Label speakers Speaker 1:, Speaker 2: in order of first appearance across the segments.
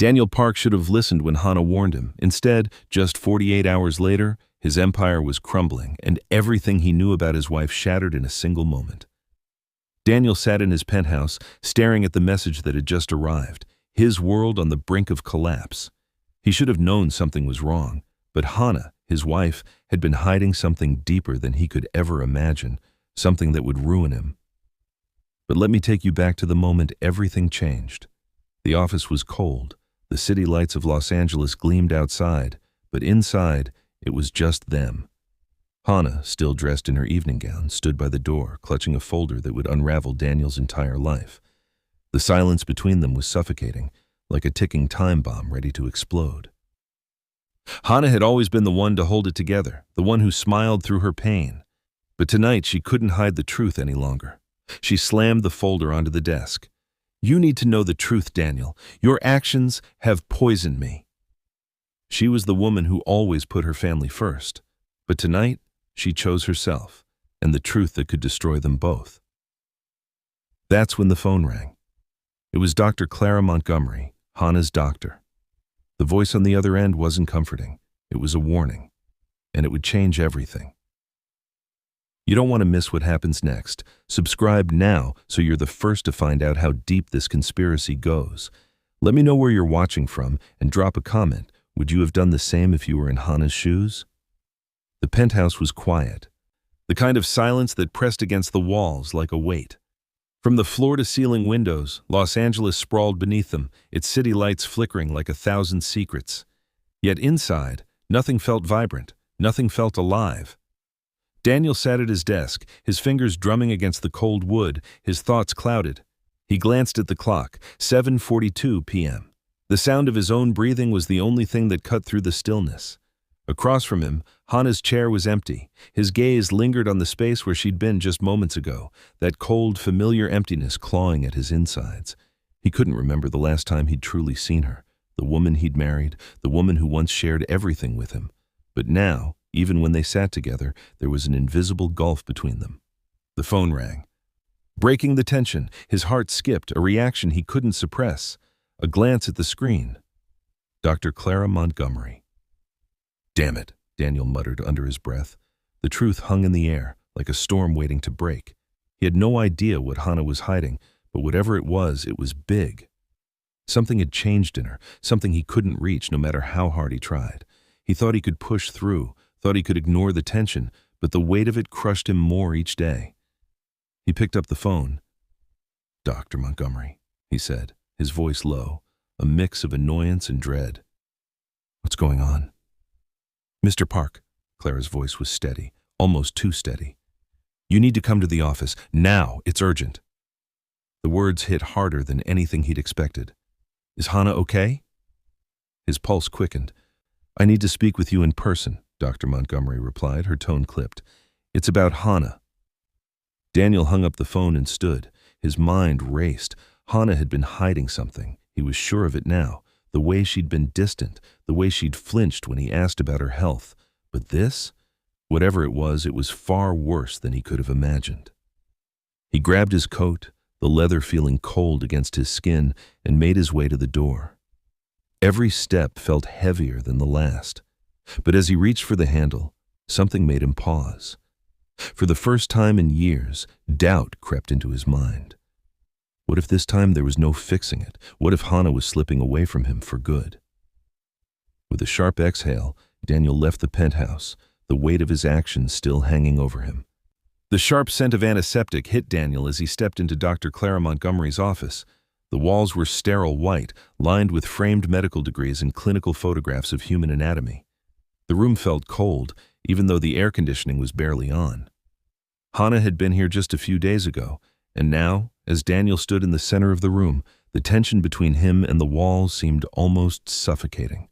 Speaker 1: Daniel Park should have listened when Hannah warned him. Instead, just 48 hours later, his empire was crumbling, and everything he knew about his wife shattered in a single moment. Daniel sat in his penthouse, staring at the message that had just arrived, his world on the brink of collapse. He should have known something was wrong, but Hannah, his wife, had been hiding something deeper than he could ever imagine, something that would ruin him. But let me take you back to the moment everything changed. The office was cold. The city lights of Los Angeles gleamed outside, but inside, it was just them. Hannah, still dressed in her evening gown, stood by the door, clutching a folder that would unravel Daniel's entire life. The silence between them was suffocating, like a ticking time bomb ready to explode. Hannah had always been the one to hold it together, the one who smiled through her pain. But tonight she couldn't hide the truth any longer. She slammed the folder onto the desk. "You need to know the truth, Daniel. Your actions have poisoned me." She was the woman who always put her family first. But tonight, she chose herself, and the truth that could destroy them both. That's when the phone rang. It was Dr. Clara Montgomery, Hannah's doctor. The voice on the other end wasn't comforting. It was a warning, and it would change everything. You don't want to miss what happens next. Subscribe now so you're the first to find out how deep this conspiracy goes. Let me know where you're watching from and drop a comment. Would you have done the same if you were in Hannah's shoes? The penthouse was quiet, the kind of silence that pressed against the walls like a weight. From the floor-to-ceiling windows, Los Angeles sprawled beneath them, its city lights flickering like 1,000 secrets. Yet inside, nothing felt vibrant, nothing felt alive. Daniel sat at his desk, his fingers drumming against the cold wood, his thoughts clouded. He glanced at the clock, 7:42 p.m. The sound of his own breathing was the only thing that cut through the stillness. Across from him, Hannah's chair was empty. His gaze lingered on the space where she'd been just moments ago, that cold, familiar emptiness clawing at his insides. He couldn't remember the last time he'd truly seen her, the woman he'd married, the woman who once shared everything with him. But now, even when they sat together, there was an invisible gulf between them. The phone rang. Breaking the tension, his heart skipped, a reaction he couldn't suppress. A glance at the screen. Dr. Clara Montgomery. "Damn it," Daniel muttered under his breath. The truth hung in the air, like a storm waiting to break. He had no idea what Hannah was hiding, but whatever it was big. Something had changed in her, something he couldn't reach no matter how hard he tried. He thought he could push through, thought he could ignore the tension, but the weight of it crushed him more each day. He picked up the phone. "Dr. Montgomery," he said, his voice low, a mix of annoyance and dread. "What's going on?" "Mr. Park," Clara's voice was steady, almost too steady. "You need to come to the office, now, it's urgent." The words hit harder than anything he'd expected. "Is Hannah okay?" His pulse quickened. "I need to speak with you in person," Dr. Montgomery replied, her tone clipped. "It's about Hannah." Daniel hung up the phone and stood. His mind raced. Hannah had been hiding something. He was sure of it now. The way she'd been distant, the way she'd flinched when he asked about her health. But this? Whatever it was far worse than he could have imagined. He grabbed his coat, the leather feeling cold against his skin, and made his way to the door. Every step felt heavier than the last. But as he reached for the handle, something made him pause. For the first time in years, doubt crept into his mind. What if this time there was no fixing it? What if Hannah was slipping away from him for good? With a sharp exhale, Daniel left the penthouse, the weight of his actions still hanging over him. The sharp scent of antiseptic hit Daniel as he stepped into Dr. Clara Montgomery's office. The walls were sterile white, lined with framed medical degrees and clinical photographs of human anatomy. The room felt cold, even though the air conditioning was barely on. Hannah had been here just a few days ago, and now, as Daniel stood in the center of the room, the tension between him and the walls seemed almost suffocating.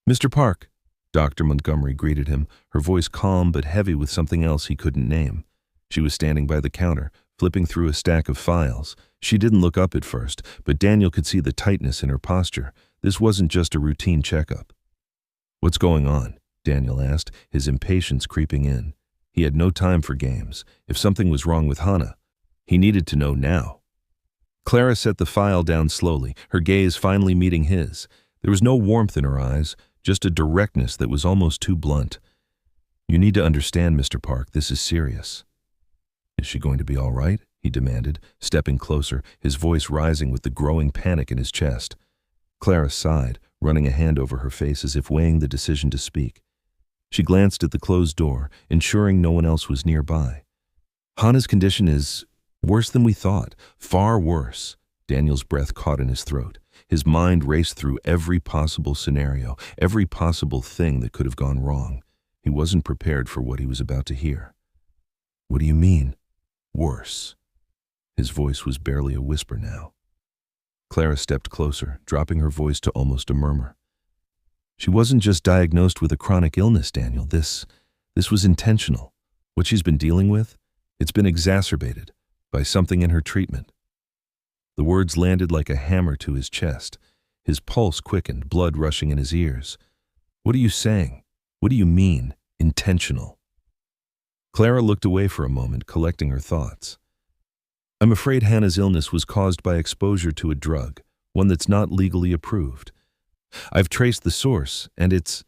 Speaker 1: "Mr. Park," Dr. Montgomery greeted him, her voice calm but heavy with something else he couldn't name. She was standing by the counter, flipping through a stack of files. She didn't look up at first, but Daniel could see the tightness in her posture. This wasn't just a routine checkup. "What's going on?" Daniel asked, his impatience creeping in. He had no time for games. If something was wrong with Hannah, he needed to know now. Clara set the file down slowly, her gaze finally meeting his. There was no warmth in her eyes, just a directness that was almost too blunt. "You need to understand, Mr. Park, this is serious." "Is she going to be all right?" he demanded, stepping closer, his voice rising with the growing panic in his chest. Clara sighed, running a hand over her face as if weighing the decision to speak. She glanced at the closed door, ensuring no one else was nearby. "Hannah's condition is worse than we thought, far worse." Daniel's breath caught in his throat. His mind raced through every possible scenario, every possible thing that could have gone wrong. He wasn't prepared for what he was about to hear. "What do you mean, worse?" His voice was barely a whisper now. Clara stepped closer, dropping her voice to almost a murmur. "She wasn't just diagnosed with a chronic illness, Daniel. This was intentional. What she's been dealing with, it's been exacerbated by something in her treatment." The words landed like a hammer to his chest. His pulse quickened, blood rushing in his ears. "What are you saying? What do you mean, intentional?" Clara looked away for a moment, collecting her thoughts. "I'm afraid Hannah's illness was caused by exposure to a drug, one that's not legally approved. I've traced the source, and it's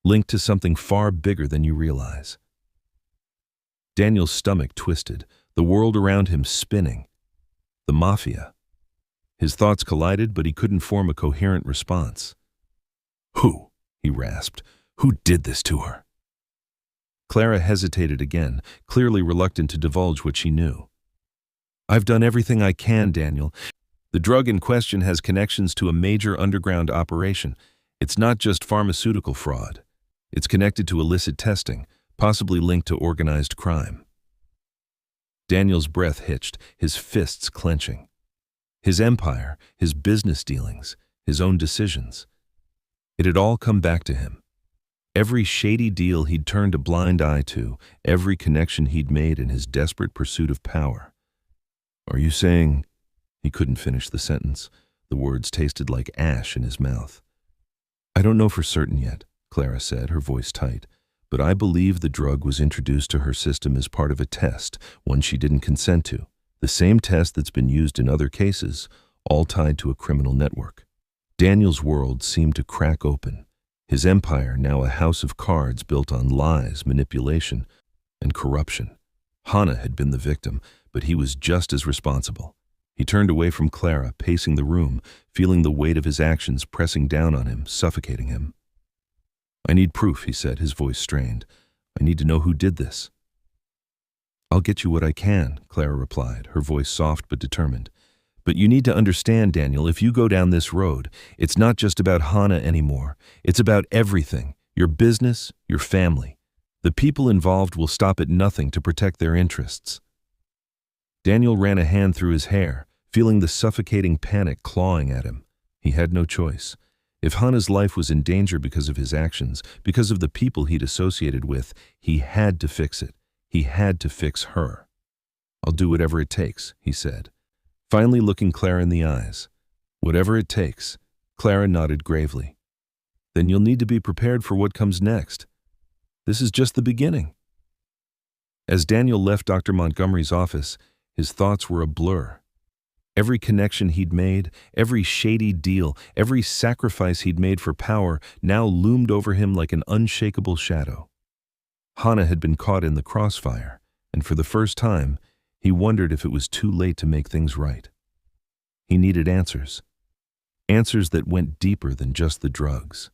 Speaker 1: linked to something far bigger than you realize." Daniel's stomach twisted, the world around him spinning. The Mafia. His thoughts collided, but he couldn't form a coherent response. "Who?" he rasped. "Who did this to her?" Clara hesitated again, clearly reluctant to divulge what she knew. "I've done everything I can, Daniel. The drug in question has connections to a major underground operation. It's not just pharmaceutical fraud. It's connected to illicit testing, possibly linked to organized crime." Daniel's breath hitched, his fists clenching. His empire, his business dealings, his own decisions. It had all come back to him. Every shady deal he'd turned a blind eye to, every connection he'd made in his desperate pursuit of power. "Are you saying—" He couldn't finish the sentence. The words tasted like ash in his mouth. "I don't know for certain yet," Clara said, her voice tight, "but I believe the drug was introduced to her system as part of a test, one she didn't consent to. The same test that's been used in other cases, all tied to a criminal network." Daniel's world seemed to crack open. His empire, now a house of cards built on lies, manipulation, and corruption. Hannah had been the victim, but he was just as responsible. He turned away from Clara, pacing the room, feeling the weight of his actions pressing down on him, suffocating him. "I need proof," he said, his voice strained. "I need to know who did this." "I'll get you what I can," Clara replied, her voice soft but determined. "But you need to understand, Daniel, if you go down this road, it's not just about Hannah anymore. It's about everything, your business, your family. The people involved will stop at nothing to protect their interests." Daniel ran a hand through his hair, feeling the suffocating panic clawing at him. He had no choice. If Hannah's life was in danger because of his actions, because of the people he'd associated with, he had to fix it. He had to fix her. "I'll do whatever it takes," he said, finally looking Clara in the eyes. "Whatever it takes." Clara nodded gravely. "Then you'll need to be prepared for what comes next. This is just the beginning." As Daniel left Dr. Montgomery's office, his thoughts were a blur. Every connection he'd made, every shady deal, every sacrifice he'd made for power now loomed over him like an unshakable shadow. Hannah had been caught in the crossfire, and for the first time, he wondered if it was too late to make things right. He needed answers. Answers that went deeper than just the drugs.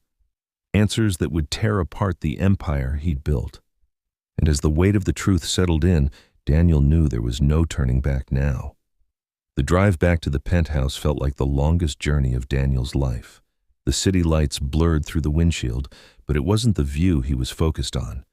Speaker 1: Answers that would tear apart the empire he'd built. And as the weight of the truth settled in, Daniel knew there was no turning back now. The drive back to the penthouse felt like the longest journey of Daniel's life. The city lights blurred through the windshield, but it wasn't the view he was focused on.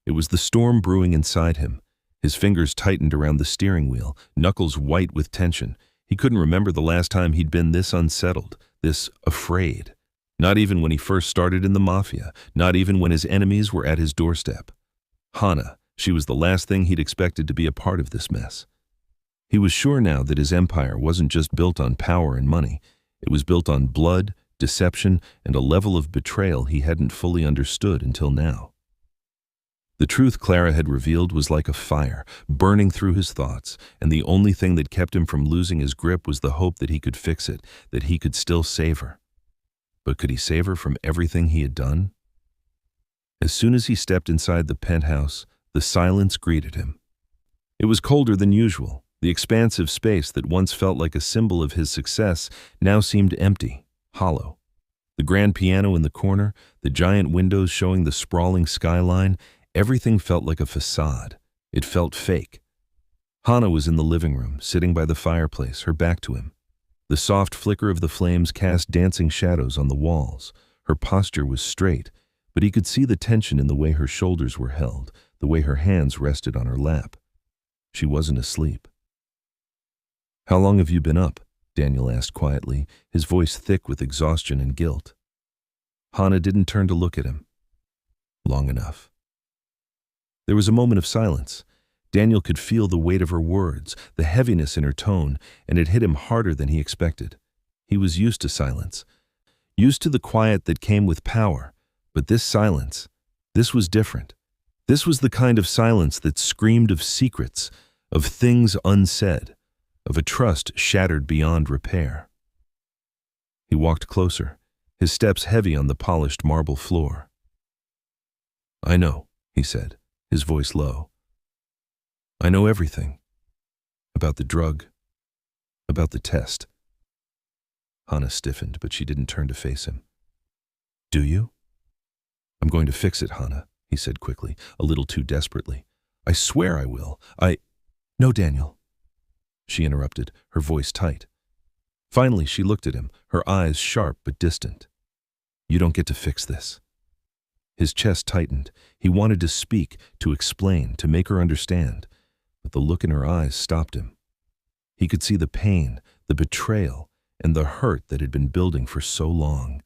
Speaker 1: It was the storm brewing inside him. His fingers tightened around the steering wheel, knuckles white with tension. He couldn't remember the last time he'd been this unsettled, this afraid. Not even when he first started in the Mafia, not even when his enemies were at his doorstep. Hannah, she was the last thing he'd expected to be a part of this mess. He was sure now that his empire wasn't just built on power and money. It was built on blood, deception, and a level of betrayal he hadn't fully understood until now. The truth Clara had revealed was like a fire, burning through his thoughts, and the only thing that kept him from losing his grip was the hope that he could fix it, that he could still save her. But could he save her from everything he had done? As soon as he stepped inside the penthouse, the silence greeted him. It was colder than usual. The expansive space that once felt like a symbol of his success now seemed empty, hollow. The grand piano in the corner, the giant windows showing the sprawling skyline, everything felt like a facade. It felt fake. Hannah was in the living room, sitting by the fireplace, her back to him. The soft flicker of the flames cast dancing shadows on the walls. Her posture was straight, but he could see the tension in the way her shoulders were held, the way her hands rested on her lap. She wasn't asleep. "How long have you been up?" Daniel asked quietly, his voice thick with exhaustion and guilt. Hannah didn't turn to look at him. "Long enough." There was a moment of silence. Daniel could feel the weight of her words, the heaviness in her tone, and it hit him harder than he expected. He was used to silence, used to the quiet that came with power, but this silence, this was different. This was the kind of silence that screamed of secrets, of things unsaid, of a trust shattered beyond repair. He walked closer, his steps heavy on the polished marble floor. "I know," he said, his voice low. "I know everything. About the drug. About the test." Hannah stiffened, but she didn't turn to face him. "Do you?" "I'm going to fix it, Hannah," he said quickly, a little too desperately. "I swear I will. No, Daniel." She interrupted, her voice tight. Finally, she looked at him, her eyes sharp but distant. "You don't get to fix this." His chest tightened. He wanted to speak, to explain, to make her understand, but the look in her eyes stopped him. He could see the pain, the betrayal, and the hurt that had been building for so long.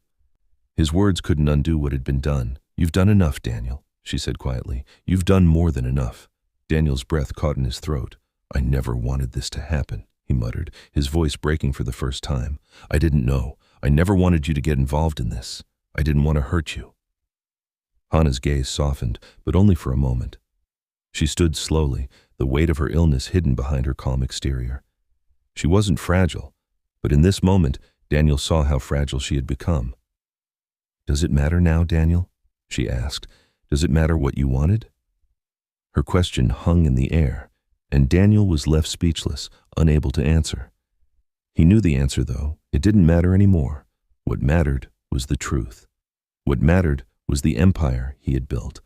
Speaker 1: His words couldn't undo what had been done. "You've done enough, Daniel," she said quietly. "You've done more than enough." Daniel's breath caught in his throat. "I never wanted this to happen," he muttered, his voice breaking for the first time. "I didn't know. I never wanted you to get involved in this. I didn't want to hurt you." Hannah's gaze softened, but only for a moment. She stood slowly, the weight of her illness hidden behind her calm exterior. She wasn't fragile, but in this moment, Daniel saw how fragile she had become. "Does it matter now, Daniel?" she asked. "Does it matter what you wanted?" Her question hung in the air, and Daniel was left speechless, unable to answer. He knew the answer, though. It didn't matter anymore. What mattered was the truth. What mattered was the empire he had built,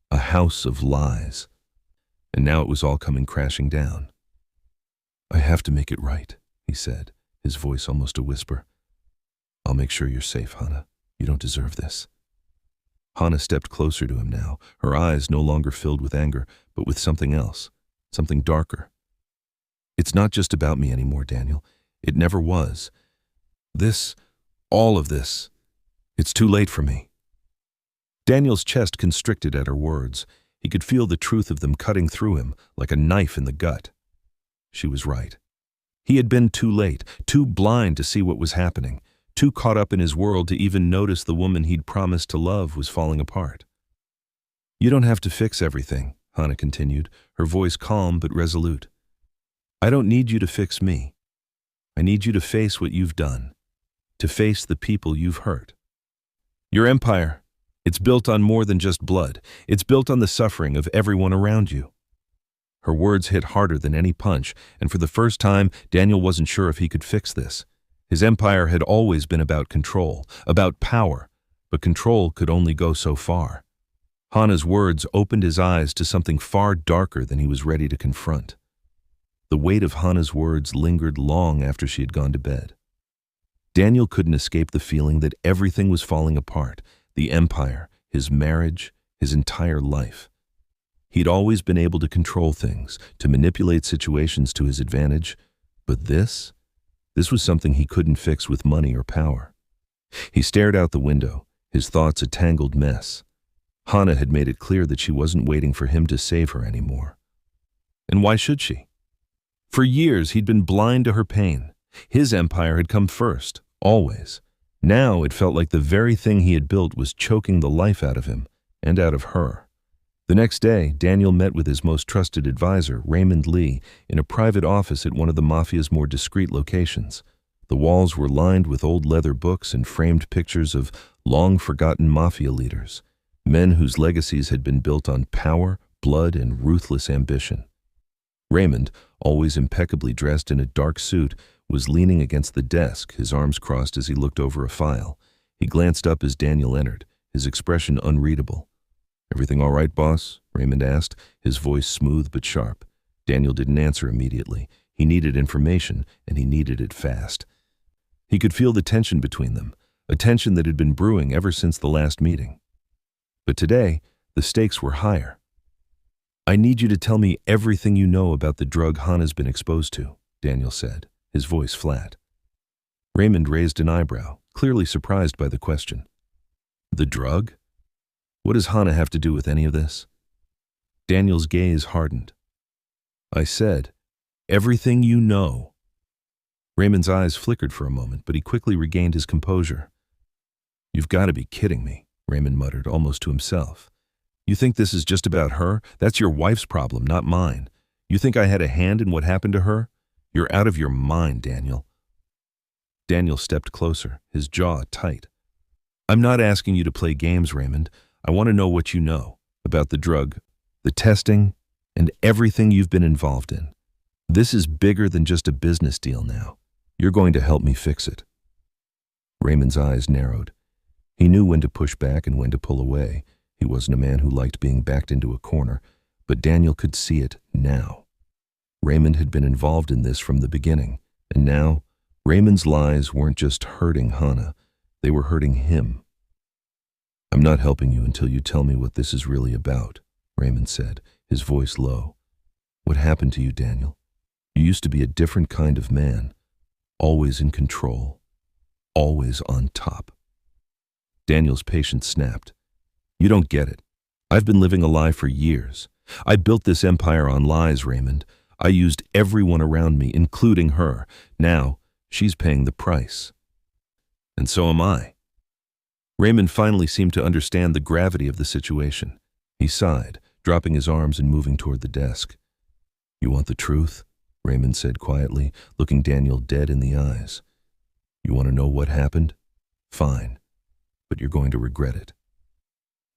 Speaker 1: a house of lies. And now it was all coming crashing down. "I have to make it right," he said, his voice almost a whisper. "I'll make sure you're safe, Hannah. You don't deserve this." Hannah stepped closer to him now, her eyes no longer filled with anger, but with something else, something darker. "It's not just about me anymore, Daniel. It never was. All of this, it's too late for me." Daniel's chest constricted at her words. He could feel the truth of them cutting through him like a knife in the gut. She was right. He had been too late, too blind to see what was happening, too caught up in his world to even notice the woman he'd promised to love was falling apart. "You don't have to fix everything," Hannah continued, her voice calm but resolute. "I don't need you to fix me. I need you to face what you've done, to face the people you've hurt. Your empire, it's built on more than just blood. It's built on the suffering of everyone around you." Her words hit harder than any punch, and for the first time, Daniel wasn't sure if he could fix this. His empire had always been about control, about power, but control could only go so far. Hannah's words opened his eyes to something far darker than he was ready to confront. The weight of Hannah's words lingered long after she had gone to bed. Daniel couldn't escape the feeling that everything was falling apart, the empire, his marriage, his entire life. He'd always been able to control things, to manipulate situations to his advantage, but this was something he couldn't fix with money or power. He stared out the window, his thoughts a tangled mess. Hannah had made it clear that she wasn't waiting for him to save her anymore. And why should she? For years, he'd been blind to her pain. His empire had come first, always. Now it felt like the very thing he had built was choking the life out of him and out of her. The next day, Daniel met with his most trusted advisor, Raymond Lee, in a private office at one of the Mafia's more discreet locations. The walls were lined with old leather books and framed pictures of long-forgotten Mafia leaders, men whose legacies had been built on power, blood, and ruthless ambition. Raymond, always impeccably dressed in a dark suit, was leaning against the desk, his arms crossed as he looked over a file. He glanced up as Daniel entered, his expression unreadable. "Everything all right, boss?" Raymond asked, his voice smooth but sharp. Daniel didn't answer immediately. He needed information, and he needed it fast. He could feel the tension between them, a tension that had been brewing ever since the last meeting. But today, the stakes were higher. "I need you to tell me everything you know about the drug Hana's been exposed to," Daniel said, his voice flat. Raymond raised an eyebrow, clearly surprised by the question. "The drug? What does Hana have to do with any of this?" Daniel's gaze hardened. "I said, everything you know." Raymond's eyes flickered for a moment, but he quickly regained his composure. "You've got to be kidding me," Raymond muttered, almost to himself. "You think this is just about her? That's your wife's problem, not mine. You think I had a hand in what happened to her? You're out of your mind, Daniel." Daniel stepped closer, his jaw tight. "I'm not asking you to play games, Raymond. I want to know what you know about the drug, the testing, and everything you've been involved in. This is bigger than just a business deal now. You're going to help me fix it." Raymond's eyes narrowed. He knew when to push back and when to pull away. He wasn't a man who liked being backed into a corner, but Daniel could see it now. Raymond had been involved in this from the beginning, and now Raymond's lies weren't just hurting Hana, they were hurting him. "I'm not helping you until you tell me what this is really about," Raymond said, his voice low. "What happened to you, Daniel? You used to be a different kind of man, always in control, always on top." Daniel's patience snapped. "You don't get it. I've been living a lie for years. I built this empire on lies, Raymond. I used everyone around me, including her. Now, she's paying the price. And so am I." Raymond finally seemed to understand the gravity of the situation. He sighed, dropping his arms and moving toward the desk. "You want the truth?" Raymond said quietly, looking Daniel dead in the eyes. "You want to know what happened? Fine, but you're going to regret it."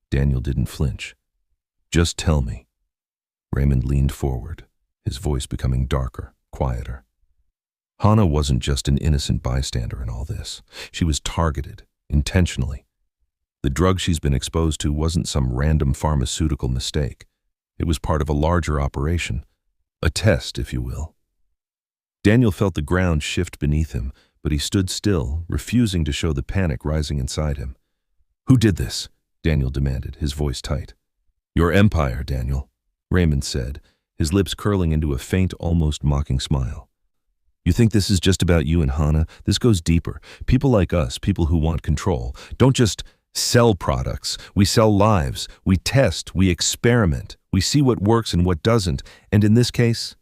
Speaker 1: Daniel didn't flinch. "Just tell me." Raymond leaned forward, his voice becoming darker, quieter. "Hana wasn't just an innocent bystander in all this. She was targeted, intentionally. The drug she's been exposed to wasn't some random pharmaceutical mistake. It was part of a larger operation, a test, if you will." Daniel felt the ground shift beneath him, but he stood still, refusing to show the panic rising inside him. "Who did this?" Daniel demanded, his voice tight. "Your empire, Daniel," Raymond said, his lips curling into a faint, almost mocking smile. "You think this is just about you and Hana? This goes deeper. People like us, people who want control, don't just sell products. We sell lives. We test. We experiment. We see what works and what doesn't. And in this case,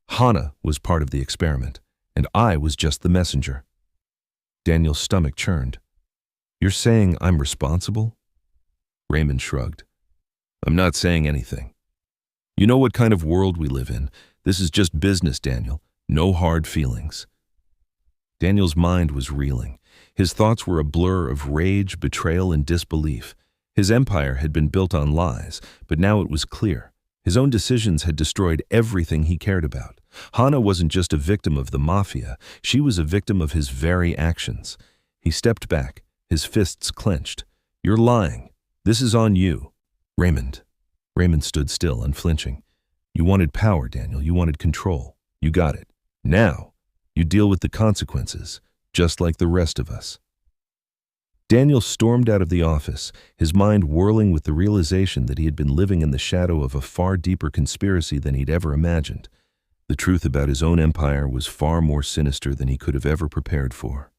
Speaker 1: Hana was part of the experiment, and I was just the messenger." Daniel's stomach churned. "You're saying I'm responsible?" Raymond shrugged. "I'm not saying anything. You know what kind of world we live in. This is just business, Daniel. No hard feelings." Daniel's mind was reeling. His thoughts were a blur of rage, betrayal, and disbelief. His empire had been built on lies, but now it was clear. His own decisions had destroyed everything he cared about. Hana wasn't just a victim of the Mafia, she was a victim of his very actions. He stepped back, his fists clenched. "You're lying. This is on you." "Raymond." Raymond stood still, unflinching. "You wanted power, Daniel. You wanted control. You got it. Now, you deal with the consequences, just like the rest of us." Daniel stormed out of the office, his mind whirling with the realization that he had been living in the shadow of a far deeper conspiracy than he'd ever imagined. The truth about his own empire was far more sinister than he could have ever prepared for.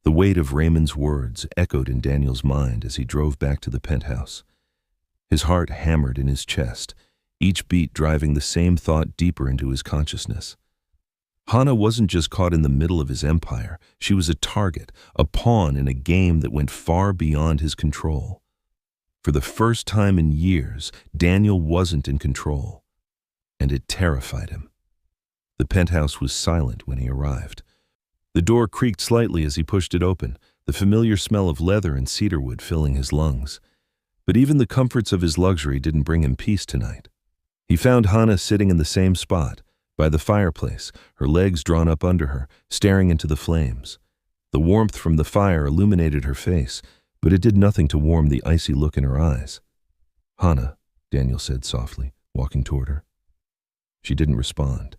Speaker 1: The weight of Raymond's words echoed in Daniel's mind as he drove back to the penthouse. His heart hammered in his chest, each beat driving the same thought deeper into his consciousness. Hana wasn't just caught in the middle of his empire. She was a target, a pawn in a game that went far beyond his control. For For the first time in years, Daniel wasn't in control, and it terrified him. The penthouse was silent when he arrived. The door creaked slightly as he pushed it open, the familiar smell of leather and cedarwood filling his lungs. But even the comforts of his luxury didn't bring him peace tonight. He found Hannah sitting in the same spot, by the fireplace, her legs drawn up under her, staring into the flames. The warmth from the fire illuminated her face, but it did nothing to warm the icy look in her eyes. "Hannah," Daniel said softly, walking toward her. She didn't respond.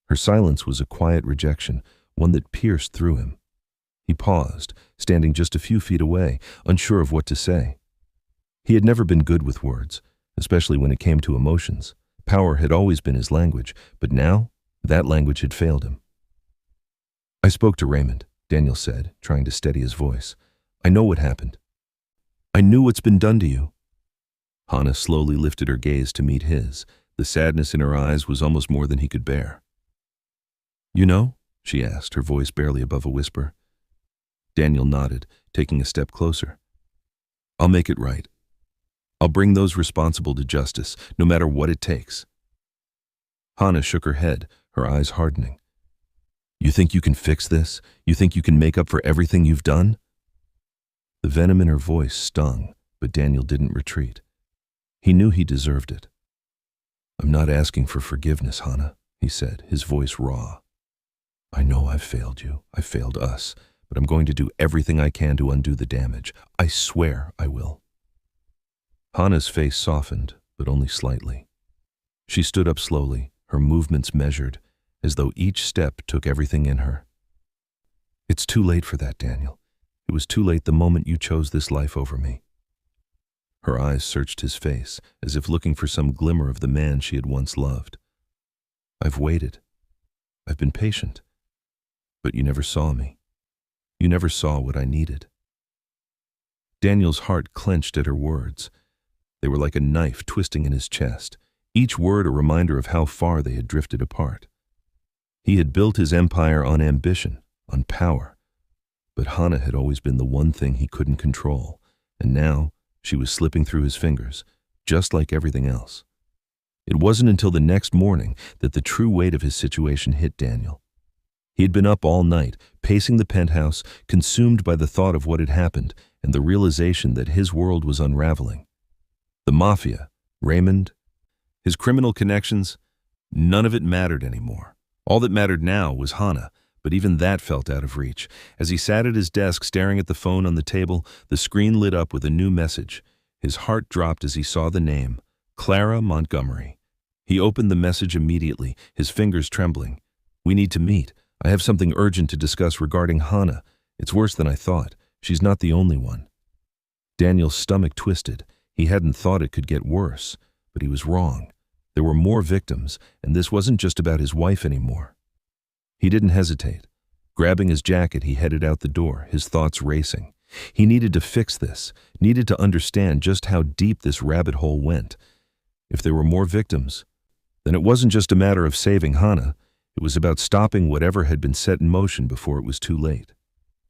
Speaker 1: Her silence was a quiet rejection, one that pierced through him. He paused, standing just a few feet away, unsure of what to say. He had never been good with words, especially when it came to emotions. Power had always been his language, but now that language had failed him. "I spoke to Raymond," Daniel said, trying to steady his voice. "I know what happened. I knew what's been done to you." Hannah slowly lifted her gaze to meet his. The sadness in her eyes was almost more than he could bear. "You know?" she asked, her voice barely above a whisper. Daniel nodded, taking a step closer. "I'll make it right. I'll bring those responsible to justice, no matter what it takes." Hannah shook her head, her eyes hardening. "You think you can fix this? You think you can make up for everything you've done?" The venom in her voice stung, but Daniel didn't retreat. He knew he deserved it. "I'm not asking for forgiveness, Hannah," he said, his voice raw. "I know I've failed you. I failed us, but I'm going to do everything I can to undo the damage. I swear I will." Hannah's face softened, but only slightly. She stood up slowly, her movements measured, as though each step took everything in her. "It's too late for that, Daniel. It was too late the moment you chose this life over me." Her eyes searched his face, as if looking for some glimmer of the man she had once loved. "I've waited. I've been patient. But you never saw me. You never saw what I needed." Daniel's heart clenched at her words. They were like a knife twisting in his chest, each word a reminder of how far they had drifted apart. He had built his empire on ambition, on power. But Hannah had always been the one thing he couldn't control, and now she was slipping through his fingers, just like everything else. It wasn't until the next morning that the true weight of his situation hit Daniel. He had been up all night, pacing the penthouse, consumed by the thought of what had happened and the realization that his world was unraveling. The Mafia, Raymond, his criminal connections, none of it mattered anymore. All that mattered now was Hannah, but even that felt out of reach. As he sat at his desk staring at the phone on the table, the screen lit up with a new message. His heart dropped as he saw the name, Clara Montgomery. He opened the message immediately, his fingers trembling. "We need to meet. I have something urgent to discuss regarding Hannah. It's worse than I thought. She's not the only one." Daniel's stomach twisted. He hadn't thought it could get worse, but he was wrong. There were more victims, and this wasn't just about his wife anymore. He didn't hesitate. Grabbing his jacket, he headed out the door, his thoughts racing. He needed to fix this, needed to understand just how deep this rabbit hole went. If there were more victims, then it wasn't just a matter of saving Hannah. It was about stopping whatever had been set in motion before it was too late.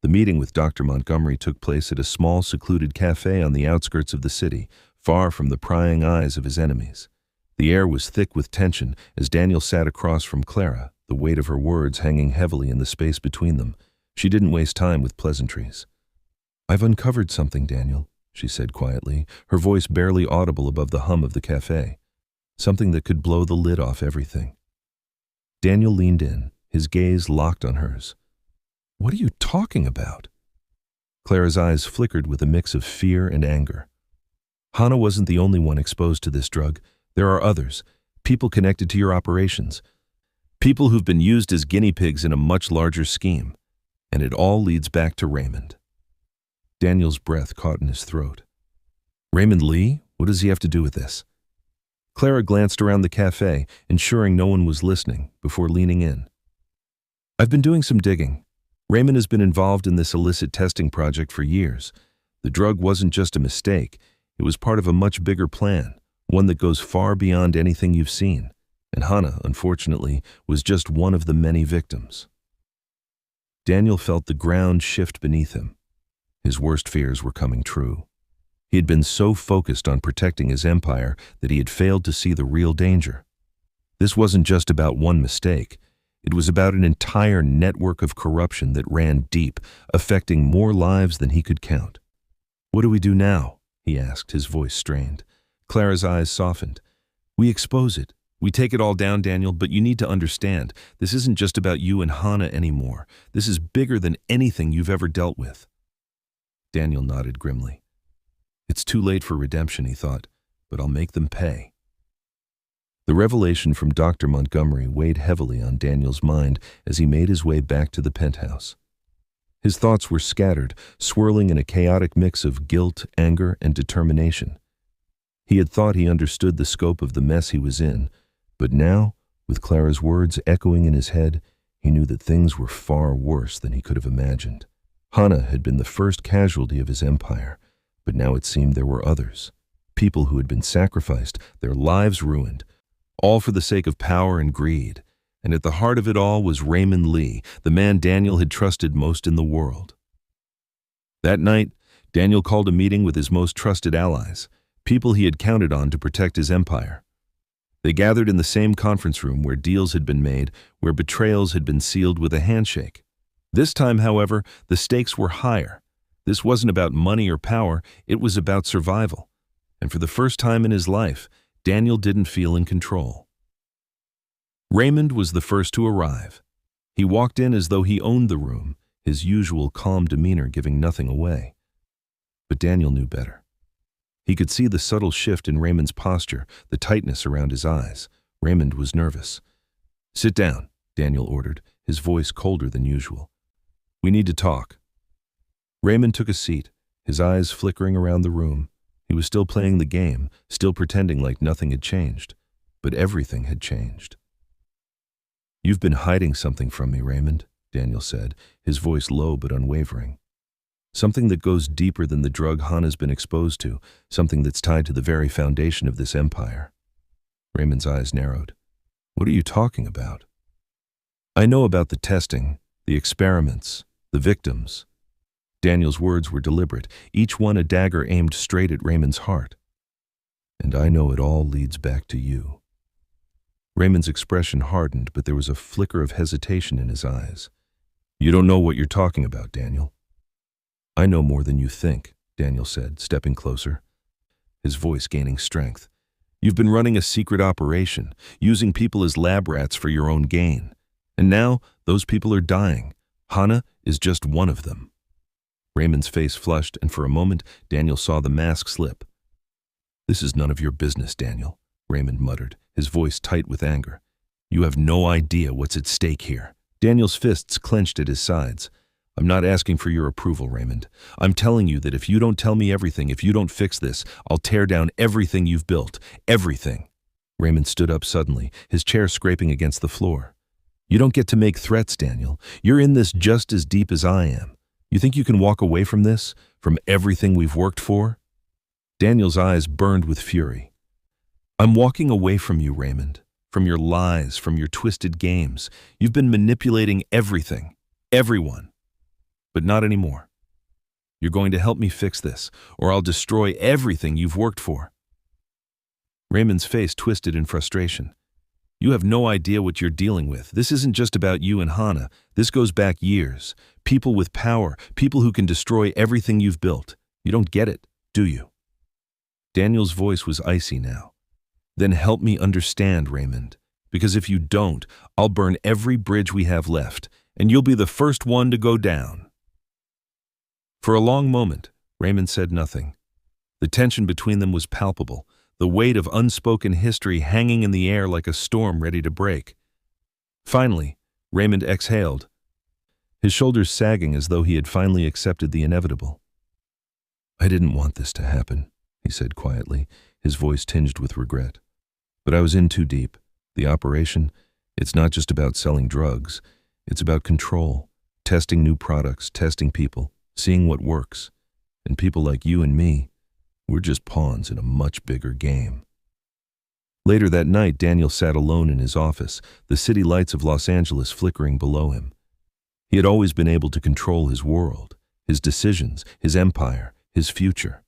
Speaker 1: The meeting with Dr. Montgomery took place at a small, secluded cafe on the outskirts of the city, far from the prying eyes of his enemies. The air was thick with tension as Daniel sat across from Clara, the weight of her words hanging heavily in the space between them. She didn't waste time with pleasantries. "I've uncovered something, Daniel," she said quietly, her voice barely audible above the hum of the cafe. "Something that could blow the lid off everything." Daniel leaned in, his gaze locked on hers. "What are you talking about?" Clara's eyes flickered with a mix of fear and anger. "Hannah wasn't the only one exposed to this drug. There are others, people connected to your operations. People who've been used as guinea pigs in a much larger scheme. And it all leads back to Raymond." Daniel's breath caught in his throat. "Raymond Lee? What does he have to do with this?" Clara glanced around the cafe, ensuring no one was listening, before leaning in. "I've been doing some digging. Raymond has been involved in this illicit testing project for years. The drug wasn't just a mistake. It was part of a much bigger plan, one that goes far beyond anything you've seen. And Hannah, unfortunately, was just one of the many victims." Daniel felt the ground shift beneath him. His worst fears were coming true. He had been so focused on protecting his empire that he had failed to see the real danger. This wasn't just about one mistake. It was about an entire network of corruption that ran deep, affecting more lives than he could count. "What do we do now?" he asked, his voice strained. Clara's eyes softened. "We expose it. We take it all down, Daniel, but you need to understand, this isn't just about you and Hannah anymore. This is bigger than anything you've ever dealt with." Daniel nodded grimly. "It's too late for redemption," he thought, "but I'll make them pay." The revelation from Dr. Montgomery weighed heavily on Daniel's mind as he made his way back to the penthouse. His thoughts were scattered, swirling in a chaotic mix of guilt, anger, and determination. He had thought he understood the scope of the mess he was in, but now, with Clara's words echoing in his head, he knew that things were far worse than he could have imagined. Hannah had been the first casualty of his empire, but now it seemed there were others. People who had been sacrificed, their lives ruined, all for the sake of power and greed. And at the heart of it all was Raymond Lee, the man Daniel had trusted most in the world. That night, Daniel called a meeting with his most trusted allies, people he had counted on to protect his empire. They gathered in the same conference room where deals had been made, where betrayals had been sealed with a handshake. This time, however, the stakes were higher. This wasn't about money or power, it was about survival. And for the first time in his life, Daniel didn't feel in control. Raymond was the first to arrive. He walked in as though he owned the room, his usual calm demeanor giving nothing away. But Daniel knew better. He could see the subtle shift in Raymond's posture, the tightness around his eyes. Raymond was nervous. "Sit down," Daniel ordered, his voice colder than usual. "We need to talk." Raymond took a seat, his eyes flickering around the room. He was still playing the game, still pretending like nothing had changed. But everything had changed. "You've been hiding something from me, Raymond," Daniel said, his voice low but unwavering. "Something that goes deeper than the drug Hannah's been exposed to, something that's tied to the very foundation of this empire." Raymond's eyes narrowed. "What are you talking about?" "I know about the testing, the experiments, the victims." Daniel's words were deliberate, each one a dagger aimed straight at Raymond's heart. "And I know it all leads back to you." Raymond's expression hardened, but there was a flicker of hesitation in his eyes. "You don't know what you're talking about, Daniel." "I know more than you think," Daniel said, stepping closer, his voice gaining strength. "You've been running a secret operation, using people as lab rats for your own gain. And now, those people are dying. Hannah is just one of them." Raymond's face flushed, and for a moment, Daniel saw the mask slip. "This is none of your business, Daniel," Raymond muttered, his voice tight with anger. "You have no idea what's at stake here." Daniel's fists clenched at his sides. "I'm not asking for your approval, Raymond. I'm telling you that if you don't tell me everything, if you don't fix this, I'll tear down everything you've built. Everything." Raymond stood up suddenly, his chair scraping against the floor. "You don't get to make threats, Daniel. You're in this just as deep as I am. You think you can walk away from this, from everything we've worked for?" Daniel's eyes burned with fury. "I'm walking away from you, Raymond, from your lies, from your twisted games. You've been manipulating everything, everyone. But not anymore. You're going to help me fix this, or I'll destroy everything you've worked for." Raymond's face twisted in frustration. "You have no idea what you're dealing with. This isn't just about you and Hannah. This goes back years. People with power, people who can destroy everything you've built. You don't get it, do you?" Daniel's voice was icy now. "Then help me understand, Raymond. Because if you don't, I'll burn every bridge we have left, and you'll be the first one to go down." For a long moment, Raymond said nothing. The tension between them was palpable, the weight of unspoken history hanging in the air like a storm ready to break. Finally, Raymond exhaled, his shoulders sagging as though he had finally accepted the inevitable. "I didn't want this to happen," he said quietly, his voice tinged with regret. "But I was in too deep. The operation, it's not just about selling drugs. It's about control, testing new products, testing people, seeing what works. And people like you and me, we're just pawns in a much bigger game." Later that night, Daniel sat alone in his office, the city lights of Los Angeles flickering below him. He had always been able to control his world, his decisions, his empire, his future.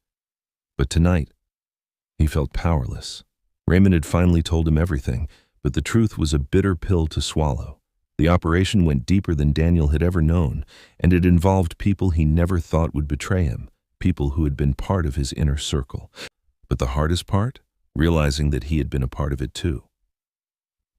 Speaker 1: But tonight, he felt powerless. Raymond had finally told him everything, but the truth was a bitter pill to swallow. The operation went deeper than Daniel had ever known, and it involved people he never thought would betray him, people who had been part of his inner circle. But the hardest part? Realizing that he had been a part of it too.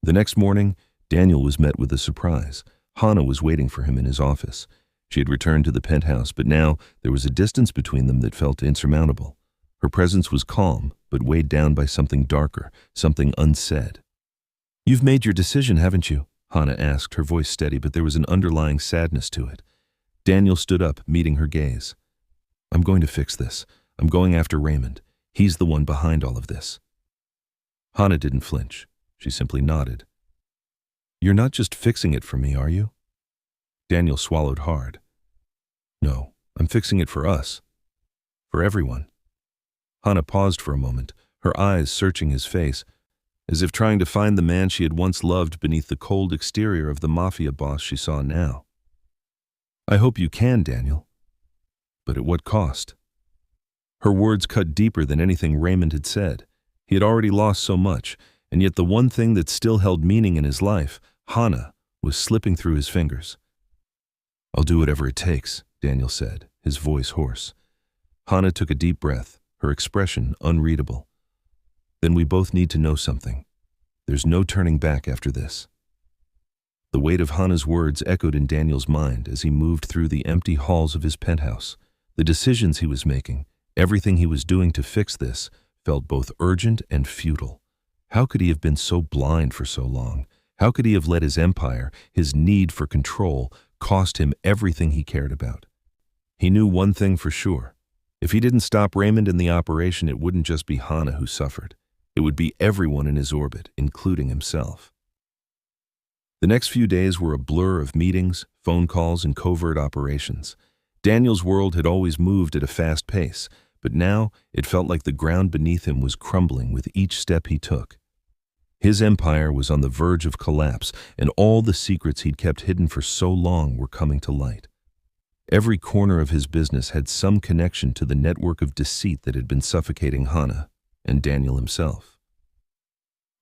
Speaker 1: The next morning, Daniel was met with a surprise. Hannah was waiting for him in his office. She had returned to the penthouse, but now there was a distance between them that felt insurmountable. Her presence was calm, but weighed down by something darker, something unsaid. "You've made your decision, haven't you?" Hannah asked, her voice steady, but there was an underlying sadness to it. Daniel stood up, meeting her gaze. "I'm going to fix this. I'm going after Raymond. He's the one behind all of this." Hannah didn't flinch. She simply nodded. "You're not just fixing it for me, are you?" Daniel swallowed hard. "No, I'm fixing it for us. For everyone." Hannah paused for a moment, her eyes searching his face, as if trying to find the man she had once loved beneath the cold exterior of the Mafia boss she saw now. "I hope you can, Daniel. But at what cost?" Her words cut deeper than anything Raymond had said. He had already lost so much, and yet the one thing that still held meaning in his life, Hannah, was slipping through his fingers. "I'll do whatever it takes," Daniel said, his voice hoarse. Hannah took a deep breath, her expression unreadable. "Then we both need to know something. There's no turning back after this." The weight of Hannah's words echoed in Daniel's mind as he moved through the empty halls of his penthouse. The decisions he was making, everything he was doing to fix this, felt both urgent and futile. How could he have been so blind for so long? How could he have let his empire, his need for control, cost him everything he cared about? He knew one thing for sure. If he didn't stop Raymond in the operation, it wouldn't just be Hannah who suffered. It would be everyone in his orbit, including himself. The next few days were a blur of meetings, phone calls, and covert operations. Daniel's world had always moved at a fast pace, but now it felt like the ground beneath him was crumbling with each step he took. His empire was on the verge of collapse, and all the secrets he'd kept hidden for so long were coming to light. Every corner of his business had some connection to the network of deceit that had been suffocating Hannah and Daniel himself.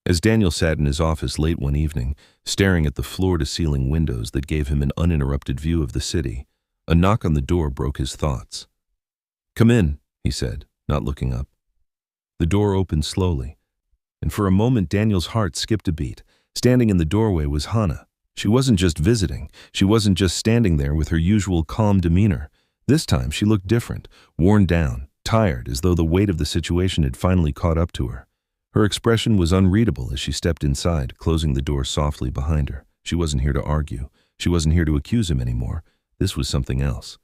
Speaker 1: As Daniel sat in his office late one evening, staring at the floor-to-ceiling windows that gave him an uninterrupted view of the city, a knock on the door broke his thoughts. "Come in," he said, not looking up. The door opened slowly, and for a moment Daniel's heart skipped a beat. Standing in the doorway was Hannah. She wasn't just visiting. She wasn't just standing there with her usual calm demeanor. This time she looked different, worn down, tired, as though the weight of the situation had finally caught up to her. Her expression was unreadable as she stepped inside, closing the door softly behind her. She wasn't here to argue. She wasn't here to accuse him anymore. This was something else.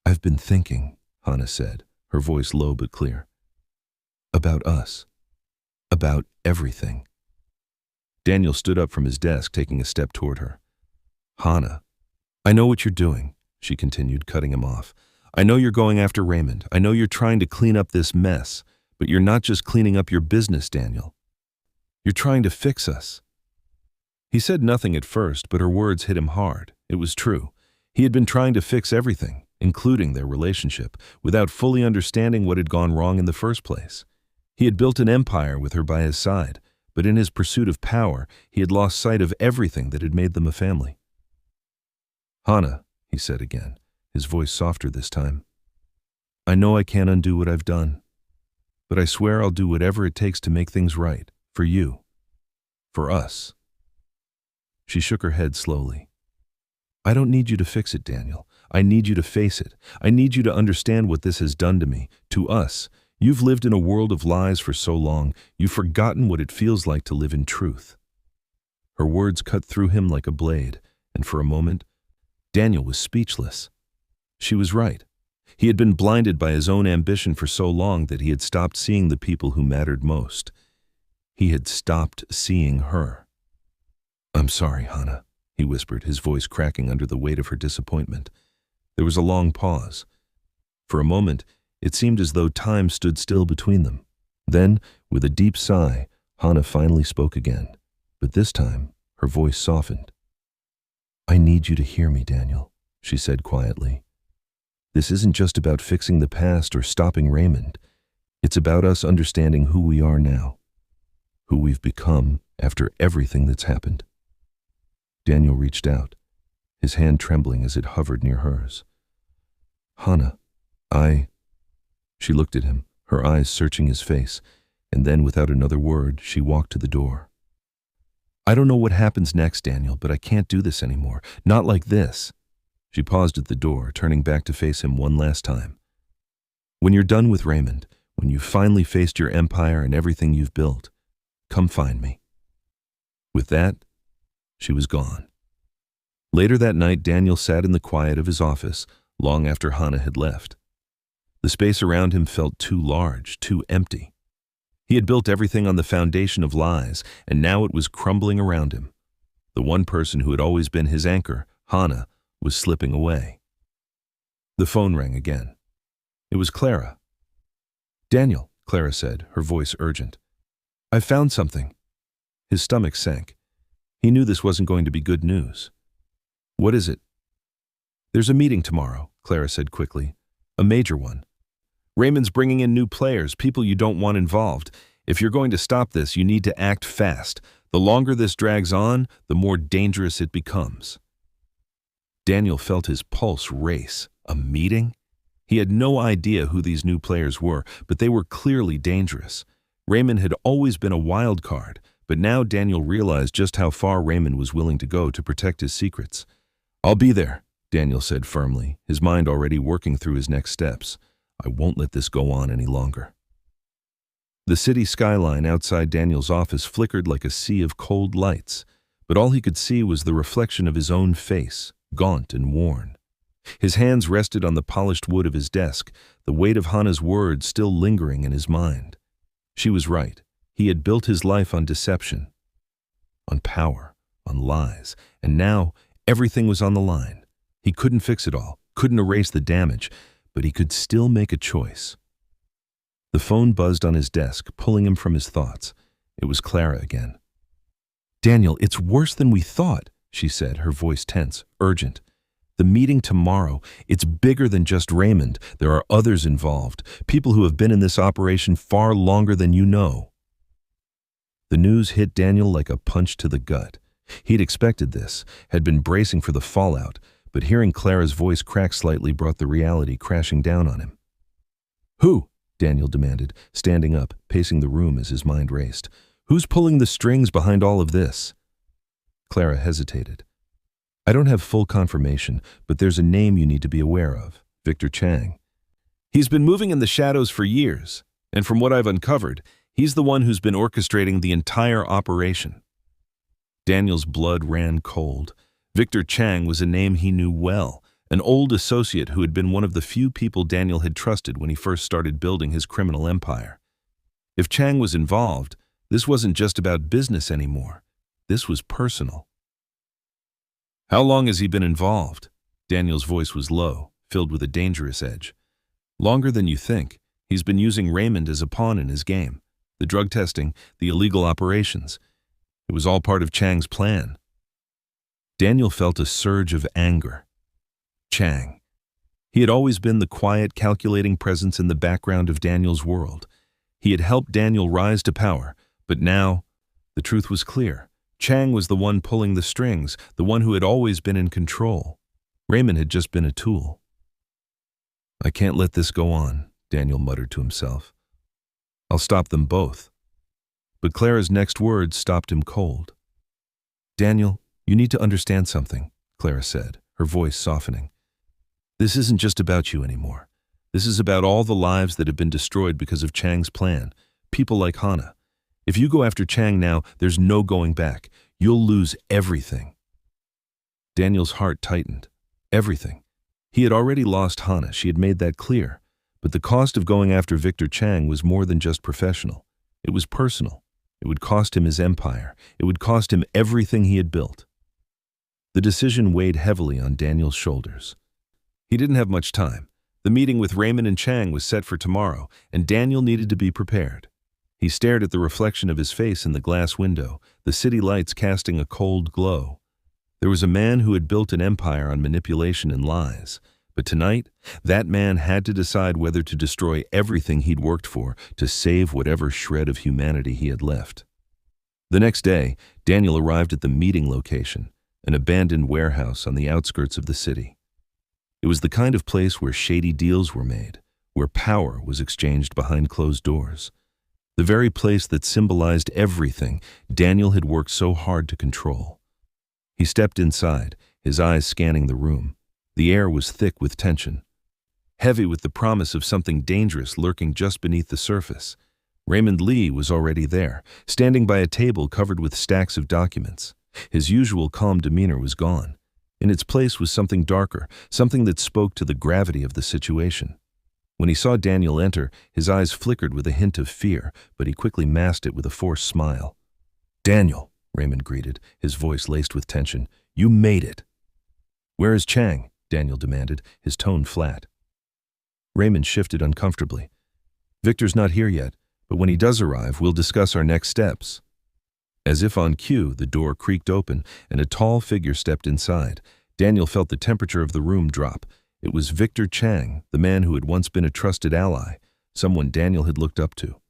Speaker 1: "I've been thinking," Hannah said, her voice low but clear. "About us. About everything." Daniel stood up from his desk, taking a step toward her. "Hannah, I know what you're doing," she continued, cutting him off. "I know you're going after Raymond. I know you're trying to clean up this mess. But you're not just cleaning up your business, Daniel. You're trying to fix us." He said nothing at first, but her words hit him hard. It was true. He had been trying to fix everything, including their relationship, without fully understanding what had gone wrong in the first place. He had built an empire with her by his side, but in his pursuit of power, he had lost sight of everything that had made them a family. "Hannah," he said again, his voice softer this time, "I know I can't undo what I've done. But I swear I'll do whatever it takes to make things right, for you, for us." She shook her head slowly. "I don't need you to fix it, Daniel. I need you to face it. I need you to understand what this has done to me, to us. You've lived in a world of lies for so long, you've forgotten what it feels like to live in truth." Her words cut through him like a blade, and for a moment, Daniel was speechless. She was right. He had been blinded by his own ambition for so long that he had stopped seeing the people who mattered most. He had stopped seeing her. "I'm sorry, Hannah," he whispered, his voice cracking under the weight of her disappointment. There was a long pause. For a moment, it seemed as though time stood still between them. Then, with a deep sigh, Hannah finally spoke again, but this time her voice softened. "I need you to hear me, Daniel," she said quietly. "This isn't just about fixing the past or stopping Raymond. It's about us understanding who we are now, who we've become after everything that's happened. Daniel reached out, his hand trembling as it hovered near hers. Hannah, She looked at him, her eyes searching his face, and then without another word, she walked to the door. I don't know what happens next, Daniel, but I can't do this anymore. Not like this. She paused at the door, turning back to face him one last time. When you're done with Raymond, when you've finally faced your empire and everything you've built, come find me. With that, she was gone. Later that night, Daniel sat in the quiet of his office, long after Hannah had left. The space around him felt too large, too empty. He had built everything on the foundation of lies, and now it was crumbling around him. The one person who had always been his anchor, Hannah, was slipping away. The phone rang again. It was Clara. Daniel, Clara said, her voice urgent. I found something. His stomach sank. He knew this wasn't going to be good news. What is it? There's a meeting tomorrow, Clara said quickly. A major one. Raymond's bringing in new players, people you don't want involved. If you're going to stop this, you need to act fast. The longer this drags on, the more dangerous it becomes. Daniel felt his pulse race. A meeting? He had no idea who these new players were, but they were clearly dangerous. Raymond had always been a wild card, but now Daniel realized just how far Raymond was willing to go to protect his secrets. I'll be there, Daniel said firmly, his mind already working through his next steps. I won't let this go on any longer. The city skyline outside Daniel's office flickered like a sea of cold lights, but all he could see was the reflection of his own face, gaunt and worn. His hands rested on the polished wood of his desk, the weight of Hannah's words still lingering in his mind. She was right. He had built his life on deception, on power, on lies, and now everything was on the line. He couldn't fix it all, couldn't erase the damage, but he could still make a choice. The phone buzzed on his desk, pulling him from his thoughts. It was Clara again. Daniel, it's worse than we thought, she said, her voice tense, urgent. The meeting tomorrow, it's bigger than just Raymond. There are others involved, people who have been in this operation far longer than you know. The news hit Daniel like a punch to the gut. He'd expected this, had been bracing for the fallout, but hearing Clara's voice crack slightly brought the reality crashing down on him. Who? Daniel demanded, standing up, pacing the room as his mind raced. Who's pulling the strings behind all of this? Clara hesitated. I don't have full confirmation, but there's a name you need to be aware of, Victor Chang. He's been moving in the shadows for years, and from what I've uncovered, he's the one who's been orchestrating the entire operation. Daniel's blood ran cold. Victor Chang was a name he knew well, an old associate who had been one of the few people Daniel had trusted when he first started building his criminal empire. If Chang was involved, this wasn't just about business anymore. This was personal. How long has he been involved? Daniel's voice was low, filled with a dangerous edge. Longer than you think. He's been using Raymond as a pawn in his game. The drug testing, the illegal operations. It was all part of Chang's plan. Daniel felt a surge of anger. Chang. He had always been the quiet, calculating presence in the background of Daniel's world. He had helped Daniel rise to power, but now, the truth was clear. Chang was the one pulling the strings, the one who had always been in control. Raymond had just been a tool. I can't let this go on, Daniel muttered to himself. I'll stop them both. But Clara's next words stopped him cold. Daniel, you need to understand something, Clara said, her voice softening. This isn't just about you anymore. This is about all the lives that have been destroyed because of Chang's plan, people like Hannah. If you go after Chang now, there's no going back. You'll lose everything. Daniel's heart tightened. Everything. He had already lost Hannah, she had made that clear. But the cost of going after Victor Chang was more than just professional. It was personal. It would cost him his empire. It would cost him everything he had built. The decision weighed heavily on Daniel's shoulders. He didn't have much time. The meeting with Raymond and Chang was set for tomorrow, and Daniel needed to be prepared. He stared at the reflection of his face in the glass window, the city lights casting a cold glow. There was a man who had built an empire on manipulation and lies, But tonight, that man had to decide whether to destroy everything he'd worked for to save whatever shred of humanity he had left. The next day, Daniel arrived at the meeting location, an abandoned warehouse on the outskirts of the city. It was the kind of place where shady deals were made, where power was exchanged behind closed doors. The very place that symbolized everything Daniel had worked so hard to control. He stepped inside, his eyes scanning the room. The air was thick with tension, heavy with the promise of something dangerous lurking just beneath the surface. Raymond Lee was already there, standing by a table covered with stacks of documents. His usual calm demeanor was gone. In its place was something darker, something that spoke to the gravity of the situation. When he saw Daniel enter, his eyes flickered with a hint of fear, but he quickly masked it with a forced smile. "Daniel," Raymond greeted, his voice laced with tension, "you made it." "Where is Chang?" Daniel demanded, his tone flat. Raymond shifted uncomfortably. "Victor's not here yet, but when he does arrive, we'll discuss our next steps." As if on cue, the door creaked open and a tall figure stepped inside. Daniel felt the temperature of the room drop. It was Victor Chang, the man who had once been a trusted ally, someone Daniel had looked up to.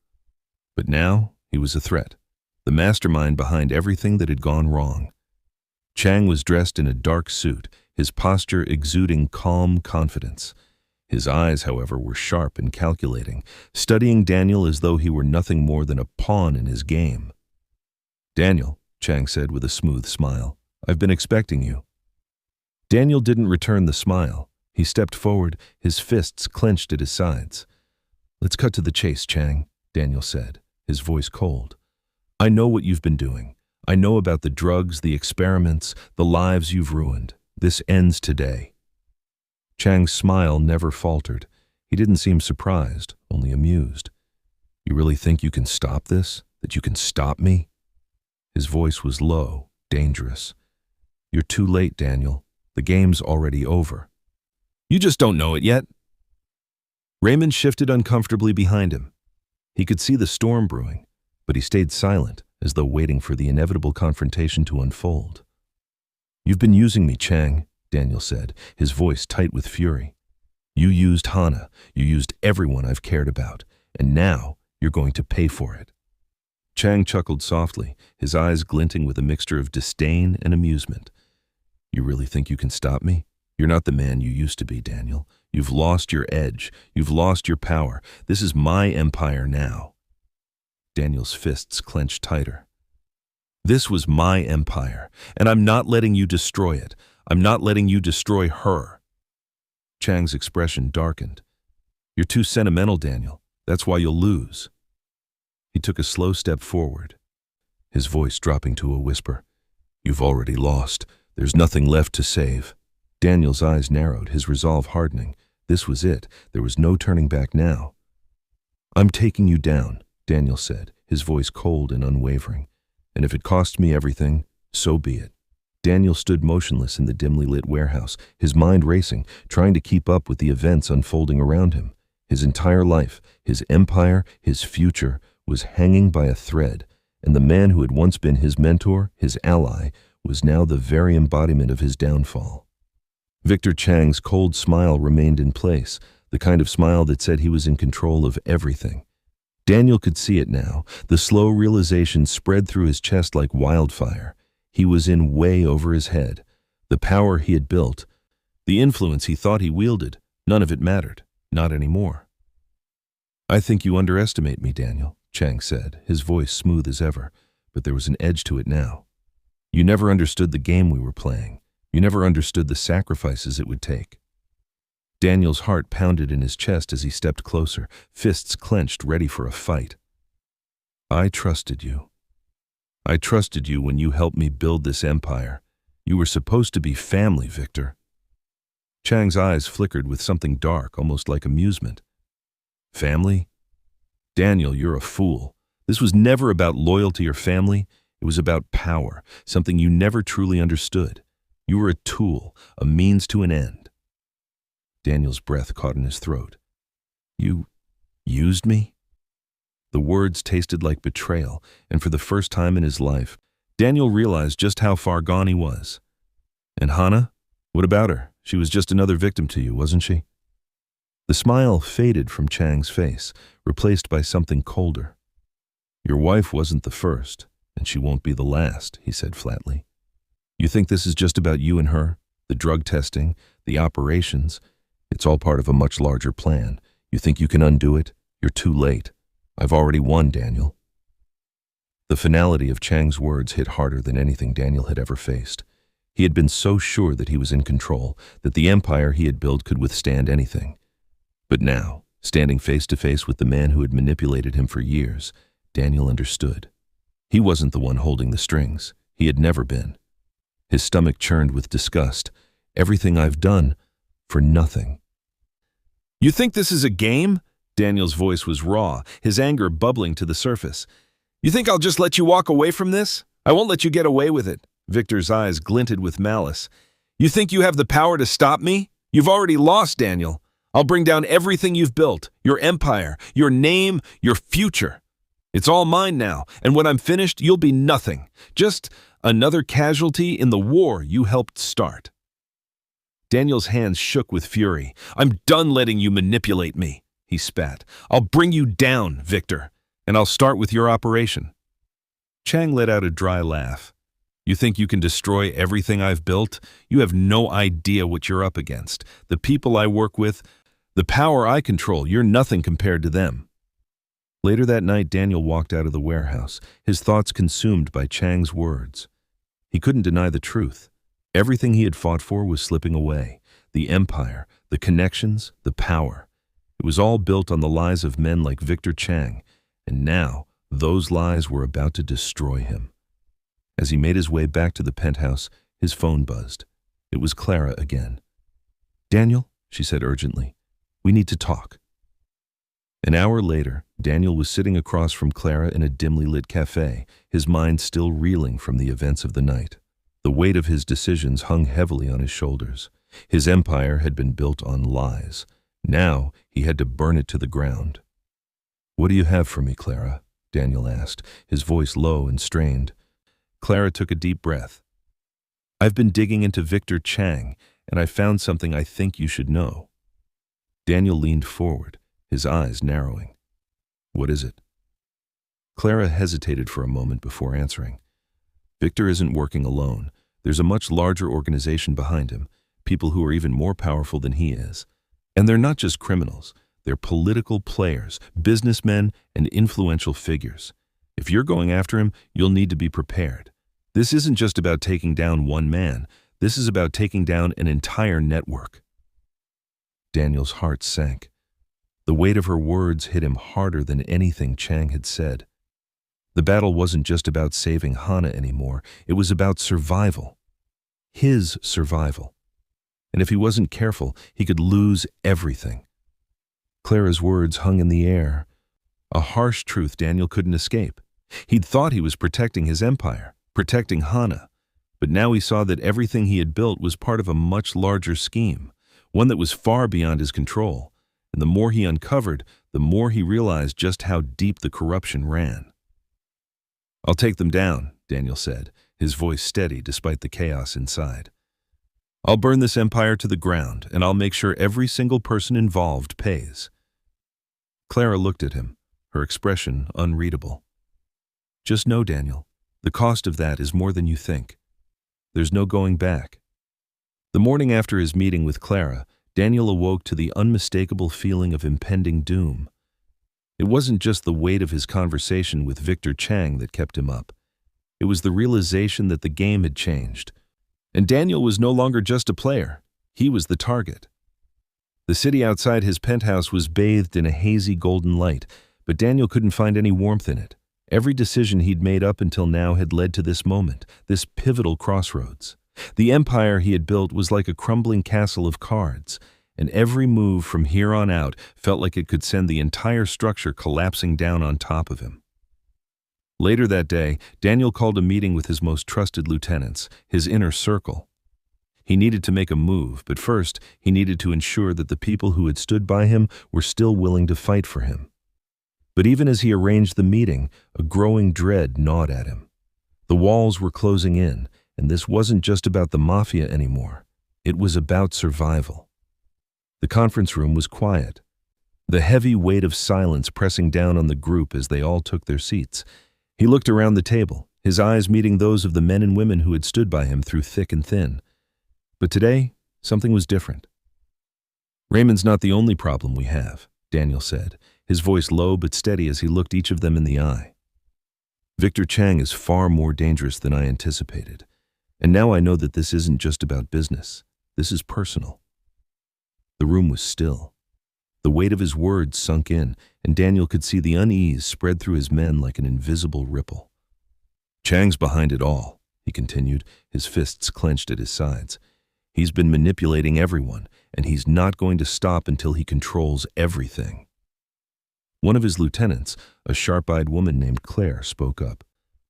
Speaker 1: But now, he was a threat, the mastermind behind everything that had gone wrong. Chang was dressed in a dark suit, his posture exuding calm confidence. His eyes, however, were sharp and calculating, studying Daniel as though he were nothing more than a pawn in his game. "Daniel," Chang said with a smooth smile, "I've been expecting you." Daniel didn't return the smile. He stepped forward, his fists clenched at his sides. "Let's cut to the chase, Chang," Daniel said, his voice cold. "I know what you've been doing. I know about the drugs, the experiments, the lives you've ruined. This ends today." Chang's smile never faltered. He didn't seem surprised, only amused. "You really think you can stop this? That you can stop me?" His voice was low, dangerous. "You're too late, Daniel. The game's already over." "You just don't know it yet." Raymond shifted uncomfortably behind him. He could see the storm brewing, but he stayed silent, as though waiting for the inevitable confrontation to unfold. "You've been using me, Chang," Daniel said, his voice tight with fury. "You used Hana, you used everyone I've cared about, and now you're going to pay for it." Chang chuckled softly, his eyes glinting with a mixture of disdain and amusement. "You really think you can stop me? You're not the man you used to be, Daniel. You've lost your edge. You've lost your power. This is my empire now." Daniel's fists clenched tighter. "This was my empire, and I'm not letting you destroy it. I'm not letting you destroy her." Chang's expression darkened. "You're too sentimental, Daniel. That's why you'll lose." He took a slow step forward, his voice dropping to a whisper. "You've already lost. There's nothing left to save." Daniel's eyes narrowed, his resolve hardening. This was it. There was no turning back now. "I'm taking you down," Daniel said, his voice cold and unwavering. "And if it costs me everything, so be it." Daniel stood motionless in the dimly lit warehouse, his mind racing, trying to keep up with the events unfolding around him. His entire life, his empire, his future, was hanging by a thread, and the man who had once been his mentor, his ally, was now the very embodiment of his downfall. Victor Chang's cold smile remained in place, the kind of smile that said he was in control of everything. Daniel could see it now. The slow realization spread through his chest like wildfire. He was in way over his head. The power he had built, the influence he thought he wielded, none of it mattered. Not anymore. "I think you underestimate me, Daniel," Chang said, his voice smooth as ever, but there was an edge to it now. "You never understood the game we were playing. You never understood the sacrifices it would take." Daniel's heart pounded in his chest as he stepped closer, fists clenched, ready for a fight. "I trusted you. I trusted you when you helped me build this empire. You were supposed to be family, Victor." Chang's eyes flickered with something dark, almost like amusement. "Family? Daniel, you're a fool. This was never about loyalty or family. It was about power, something you never truly understood. You were a tool, a means to an end." Daniel's breath caught in his throat. "You used me?" The words tasted like betrayal, and for the first time in his life, Daniel realized just how far gone he was. "And Hana? What about her? She was just another victim to you, wasn't she? The smile faded from Chang's face, replaced by something colder. Your wife wasn't the first, and she won't be the last, he said flatly. You think this is just about you and her? The drug testing, the operations? It's all part of a much larger plan. You think you can undo it? You're too late. I've already won, Daniel. The finality of Chang's words hit harder than anything Daniel had ever faced. He had been so sure that he was in control, that the empire he had built could withstand anything. But now, standing face to face with the man who had manipulated him for years, Daniel understood. He wasn't the one holding the strings. He had never been. His stomach churned with disgust. Everything I've done, for nothing. You think this is a game? Daniel's voice was raw, his anger bubbling to the surface. You think I'll just let you walk away from this? I won't let you get away with it. Victor's eyes glinted with malice. You think you have the power to stop me? You've already lost, Daniel. I'll bring down everything you've built, your empire, your name, your future. It's all mine now, and when I'm finished, you'll be nothing. Just another casualty in the war you helped start. Daniel's hands shook with fury. I'm done letting you manipulate me, he spat. I'll bring you down, Victor, and I'll start with your operation. Chang let out a dry laugh. You think you can destroy everything I've built? You have no idea what you're up against. The people I work with, the power I control, you're nothing compared to them. Later that night, Daniel walked out of the warehouse, his thoughts consumed by Chang's words. He couldn't deny the truth. Everything he had fought for was slipping away. The empire, the connections, the power. It was all built on the lies of men like Victor Chang, and now those lies were about to destroy him. As he made his way back to the penthouse, his phone buzzed. It was Clara again. Daniel, she said urgently, we need to talk. An hour later, Daniel was sitting across from Clara in a dimly lit cafe, his mind still reeling from the events of the night. The weight of his decisions hung heavily on his shoulders. His empire had been built on lies. Now he had to burn it to the ground. What do you have for me, Clara? Daniel asked, his voice low and strained. Clara took a deep breath. I've been digging into Victor Chang, and I found something I think you should know. Daniel leaned forward, his eyes narrowing. What is it? Clara hesitated for a moment before answering. Victor isn't working alone. There's a much larger organization behind him, people who are even more powerful than he is. And they're not just criminals. They're political players, businessmen, and influential figures. If you're going after him, you'll need to be prepared. This isn't just about taking down one man. This is about taking down an entire network. Daniel's heart sank. The weight of her words hit him harder than anything Chang had said. The battle wasn't just about saving Hana anymore. It was about survival. His survival. And if he wasn't careful, he could lose everything. Clara's words hung in the air. A harsh truth Daniel couldn't escape. He'd thought he was protecting his empire, protecting Hana. But now he saw that everything he had built was part of a much larger scheme, one that was far beyond his control. And the more he uncovered, the more he realized just how deep the corruption ran. I'll take them down, Daniel said, his voice steady despite the chaos inside. I'll burn this empire to the ground, and I'll make sure every single person involved pays. Clara looked at him, her expression unreadable. Just know, Daniel, the cost of that is more than you think. There's no going back. The morning after his meeting with Clara, Daniel awoke to the unmistakable feeling of impending doom. It wasn't just the weight of his conversation with Victor Chang that kept him up. It was the realization that the game had changed. And Daniel was no longer just a player. He was the target. The city outside his penthouse was bathed in a hazy golden light, but Daniel couldn't find any warmth in it. Every decision he'd made up until now had led to this moment, this pivotal crossroads. The empire he had built was like a crumbling castle of cards, and every move from here on out felt like it could send the entire structure collapsing down on top of him. Later that day, Daniel called a meeting with his most trusted lieutenants, his inner circle. He needed to make a move, but first he needed to ensure that the people who had stood by him were still willing to fight for him. But even as he arranged the meeting, a growing dread gnawed at him. The walls were closing in, and this wasn't just about the Mafia anymore. It was about survival. The conference room was quiet, the heavy weight of silence pressing down on the group as they all took their seats. He looked around the table, his eyes meeting those of the men and women who had stood by him through thick and thin. But today, something was different. "Raymond's not the only problem we have," Daniel said, his voice low but steady as he looked each of them in the eye. "Victor Chang is far more dangerous than I anticipated. And now I know that this isn't just about business. This is personal." The room was still. The weight of his words sunk in, and Daniel could see the unease spread through his men like an invisible ripple. "Chang's behind it all," he continued, his fists clenched at his sides. "He's been manipulating everyone, and he's not going to stop until he controls everything." One of his lieutenants, a sharp-eyed woman named Claire, spoke up.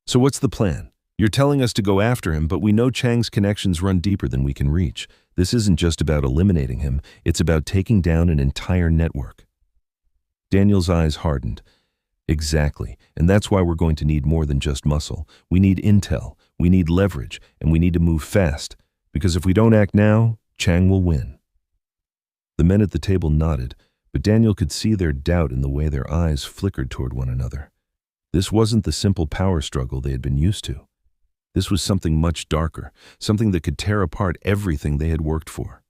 Speaker 1: "So what's the plan? You're telling us to go after him, but we know Chang's connections run deeper than we can reach. This isn't just about eliminating him, it's about taking down an entire network." Daniel's eyes hardened. "Exactly, and that's why we're going to need more than just muscle. We need intel, we need leverage, and we need to move fast, because if we don't act now, Chang will win." The men at the table nodded, but Daniel could see their doubt in the way their eyes flickered toward one another. This wasn't the simple power struggle they had been used to. This was something much darker, something that could tear apart everything they had worked for.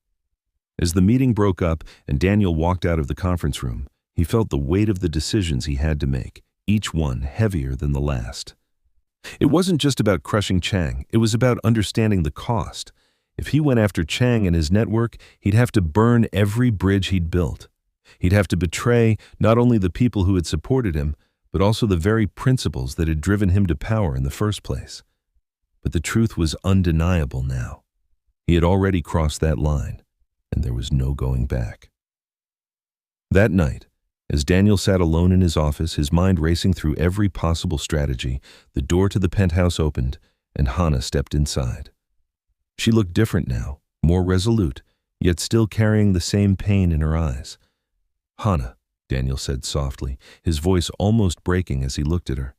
Speaker 1: As the meeting broke up and Daniel walked out of the conference room, he felt the weight of the decisions he had to make, each one heavier than the last. It wasn't just about crushing Chang, it was about understanding the cost. If he went after Chang and his network, he'd have to burn every bridge he'd built. He'd have to betray not only the people who had supported him, but also the very principles that had driven him to power in the first place. But the truth was undeniable now. He had already crossed that line, and there was no going back. That night, as Daniel sat alone in his office, his mind racing through every possible strategy, the door to the penthouse opened, and Hannah stepped inside. She looked different now, more resolute, yet still carrying the same pain in her eyes. "Hannah," Daniel said softly, his voice almost breaking as he looked at her.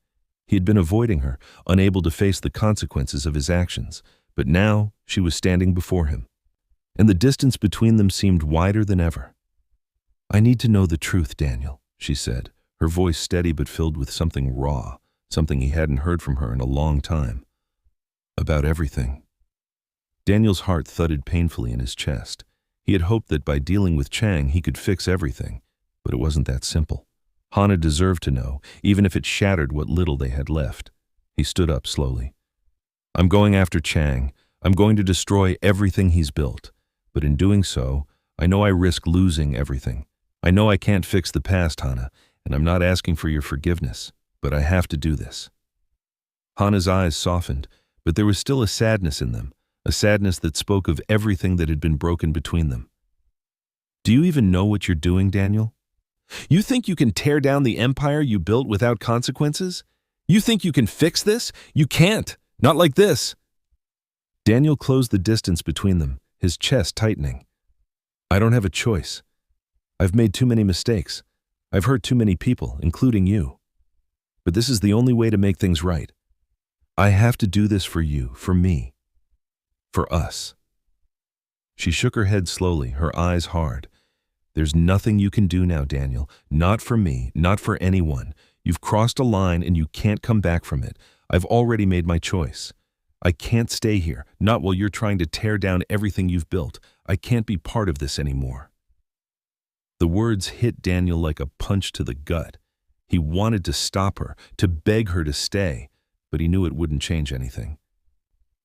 Speaker 1: He had been avoiding her, unable to face the consequences of his actions, but now she was standing before him, and the distance between them seemed wider than ever. "I need to know the truth, Daniel," she said, her voice steady but filled with something raw, something he hadn't heard from her in a long time. "About everything." Daniel's heart thudded painfully in his chest. He had hoped that by dealing with Chang he could fix everything, but it wasn't that simple. Hannah deserved to know, even if it shattered what little they had left. He stood up slowly. "I'm going after Chang. I'm going to destroy everything he's built. But in doing so, I know I risk losing everything. I know I can't fix the past, Hannah, and I'm not asking for your forgiveness, but I have to do this." Hannah's eyes softened, but there was still a sadness in them, a sadness that spoke of everything that had been broken between them. "Do you even know what you're doing, Daniel? You think you can tear down the empire you built without consequences? You think you can fix this? You can't. Not like this." Daniel closed the distance between them, his chest tightening. "I don't have a choice. I've made too many mistakes. I've hurt too many people, including you. But this is the only way to make things right. I have to do this for you, for me, for us." She shook her head slowly, her eyes hard. "There's nothing you can do now, Daniel. Not for me, not for anyone. You've crossed a line and you can't come back from it. I've already made my choice. I can't stay here, not while you're trying to tear down everything you've built. I can't be part of this anymore." The words hit Daniel like a punch to the gut. He wanted to stop her, to beg her to stay, but he knew it wouldn't change anything.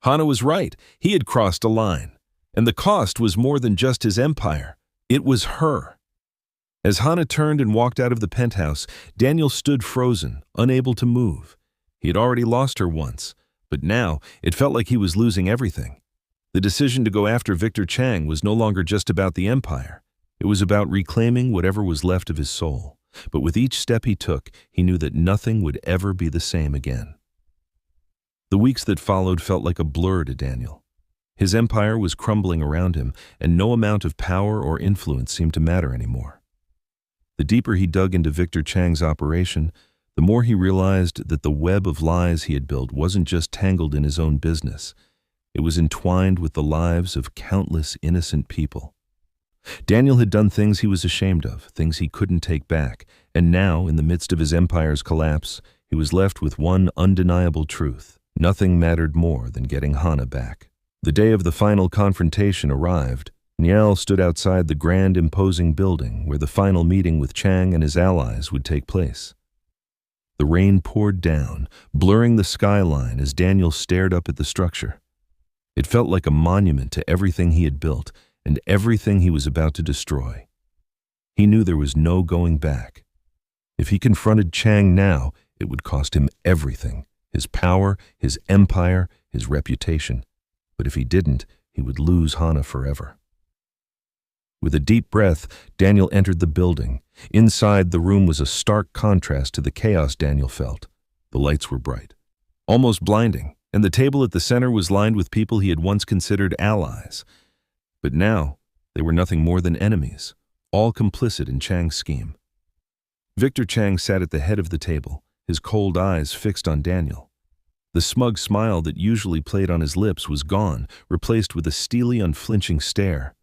Speaker 1: Hannah was right. He had crossed a line, and the cost was more than just his empire. It was her. As Hannah turned and walked out of the penthouse, Daniel stood frozen, unable to move. He had already lost her once, but now it felt like he was losing everything. The decision to go after Victor Chang was no longer just about the empire. It was about reclaiming whatever was left of his soul. But with each step he took, he knew that nothing would ever be the same again. The weeks that followed felt like a blur to Daniel. His empire was crumbling around him, and no amount of power or influence seemed to matter anymore. The deeper he dug into Victor Chang's operation, the more he realized that the web of lies he had built wasn't just tangled in his own business. It was entwined with the lives of countless innocent people. Daniel had done things he was ashamed of, things he couldn't take back, and now, in the midst of his empire's collapse, he was left with one undeniable truth. Nothing mattered more than getting Hana back. The day of the final confrontation arrived. Niall stood outside the grand, imposing building where the final meeting with Chang and his allies would take place. The rain poured down, blurring the skyline as Daniel stared up at the structure. It felt like a monument to everything he had built and everything he was about to destroy. He knew there was no going back. If he confronted Chang now, it would cost him everything: his power, his empire, his reputation. But if he didn't, he would lose Hana forever. With a deep breath, Daniel entered the building. Inside, the room was a stark contrast to the chaos Daniel felt. The lights were bright, almost blinding, and the table at the center was lined with people he had once considered allies. But now, they were nothing more than enemies, all complicit in Chang's scheme. Victor Chang sat at the head of the table, his cold eyes fixed on Daniel. The smug smile that usually played on his lips was gone, replaced with a steely, unflinching stare.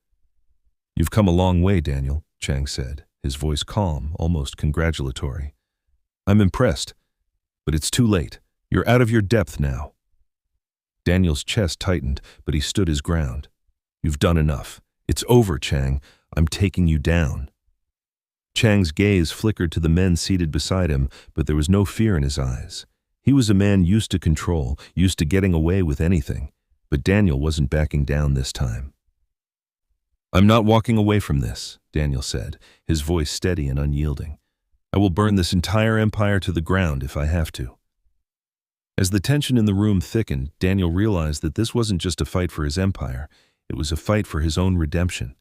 Speaker 1: "You've come a long way, Daniel," Chang said, his voice calm, almost congratulatory. "I'm impressed, but it's too late. You're out of your depth now." Daniel's chest tightened, but he stood his ground. "You've done enough. It's over, Chang. I'm taking you down." Chang's gaze flickered to the men seated beside him, but there was no fear in his eyes. He was a man used to control, used to getting away with anything, but Daniel wasn't backing down this time. "I'm not walking away from this," Daniel said, his voice steady and unyielding. "I will burn this entire empire to the ground if I have to." As the tension in the room thickened, Daniel realized that this wasn't just a fight for his empire, it was a fight for his own redemption.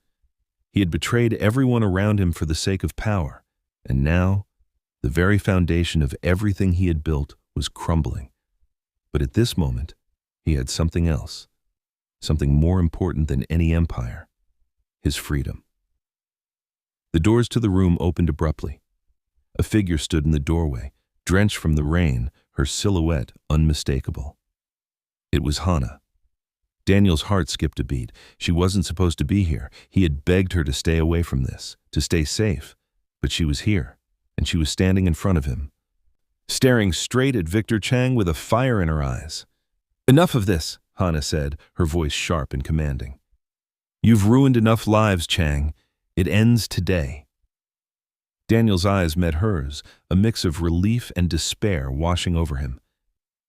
Speaker 1: He had betrayed everyone around him for the sake of power, and now, the very foundation of everything he had built was crumbling. But at this moment, he had something else, something more important than any empire: his freedom. The doors to the room opened abruptly. A figure stood in the doorway, drenched from the rain, her silhouette unmistakable. It was Hana. Daniel's heart skipped a beat. She wasn't supposed to be here. He had begged her to stay away from this, to stay safe. But she was here, and she was standing in front of him, staring straight at Victor Chang with a fire in her eyes. "Enough of this," Hana said, her voice sharp and commanding. "You've ruined enough lives, Chang. It ends today." Daniel's eyes met hers, a mix of relief and despair washing over him.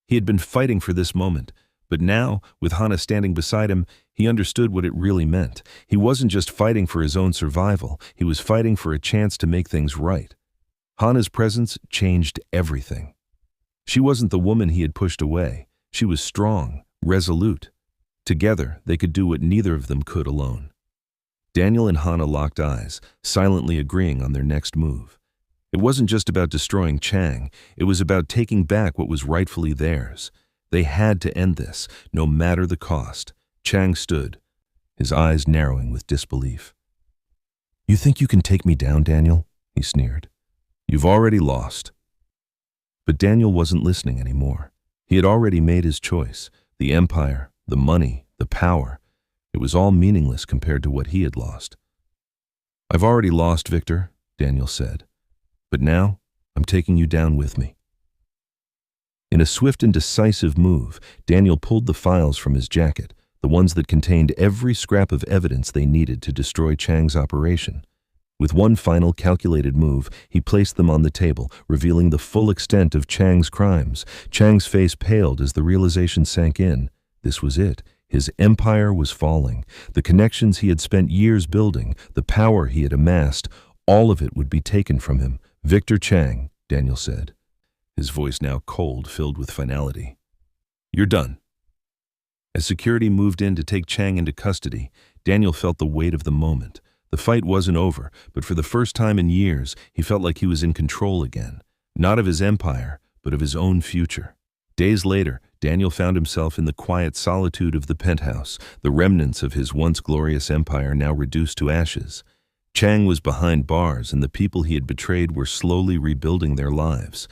Speaker 1: He had been fighting for this moment, but now, with Hana standing beside him, he understood what it really meant. He wasn't just fighting for his own survival, he was fighting for a chance to make things right. Hana's presence changed everything. She wasn't the woman he had pushed away. She was strong, resolute. Together, they could do what neither of them could alone. Daniel and Hana locked eyes, silently agreeing on their next move. It wasn't just about destroying Chang, it was about taking back what was rightfully theirs. They had to end this, no matter the cost. Chang stood, his eyes narrowing with disbelief. "You think you can take me down, Daniel?" he sneered. "You've already lost." But Daniel wasn't listening anymore. He had already made his choice. The empire, the money, the power. It was all meaningless compared to what he had lost. "I've already lost, Victor," Daniel said. "But now, I'm taking you down with me." In a swift and decisive move, Daniel pulled the files from his jacket, the ones that contained every scrap of evidence they needed to destroy Chang's operation. With one final calculated move, he placed them on the table, revealing the full extent of Chang's crimes. Chang's face paled as the realization sank in. This was it. His empire was falling. The connections he had spent years building, the power he had amassed, all of it would be taken from him. "Victor Chang," Daniel said, his voice now cold, filled with finality. "You're done." As security moved in to take Chang into custody, Daniel felt the weight of the moment. The fight wasn't over, but for the first time in years, he felt like he was in control again, not of his empire, but of his own future. Days later, Daniel found himself in the quiet solitude of the penthouse, the remnants of his once glorious empire now reduced to ashes. Chang was behind bars, and the people he had betrayed were slowly rebuilding their lives.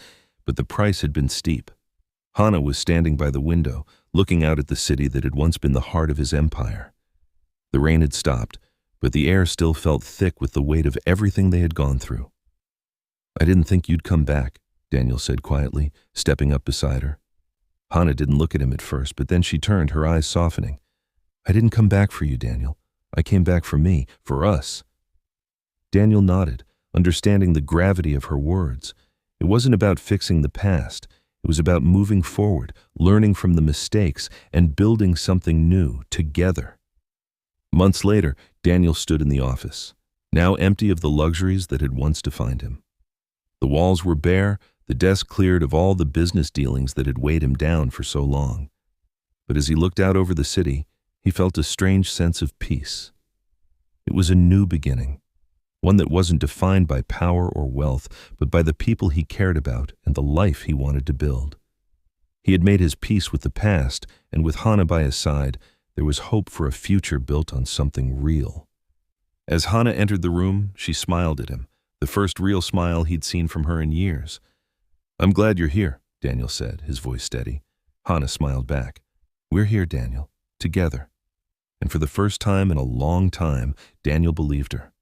Speaker 1: But the price had been steep. Hana was standing by the window, looking out at the city that had once been the heart of his empire. The rain had stopped, but the air still felt thick with the weight of everything they had gone through. "I didn't think you'd come back," Daniel said quietly, stepping up beside her. Hannah didn't look at him at first, but then she turned, her eyes softening. "I didn't come back for you, Daniel. I came back for me, for us." Daniel nodded, understanding the gravity of her words. It wasn't about fixing the past. It was about moving forward, learning from the mistakes, and building something new together. Months later, Daniel stood in the office, now empty of the luxuries that had once defined him. The walls were bare, the desk cleared of all the business dealings that had weighed him down for so long. But as he looked out over the city, he felt a strange sense of peace. It was a new beginning, one that wasn't defined by power or wealth, but by the people he cared about and the life he wanted to build. He had made his peace with the past, and with Hannah by his side, there was hope for a future built on something real. As Hannah entered the room, she smiled at him, the first real smile he'd seen from her in years. "I'm glad you're here," Daniel said, his voice steady. Hannah smiled back. "We're here, Daniel, together." And for the first time in a long time, Daniel believed her.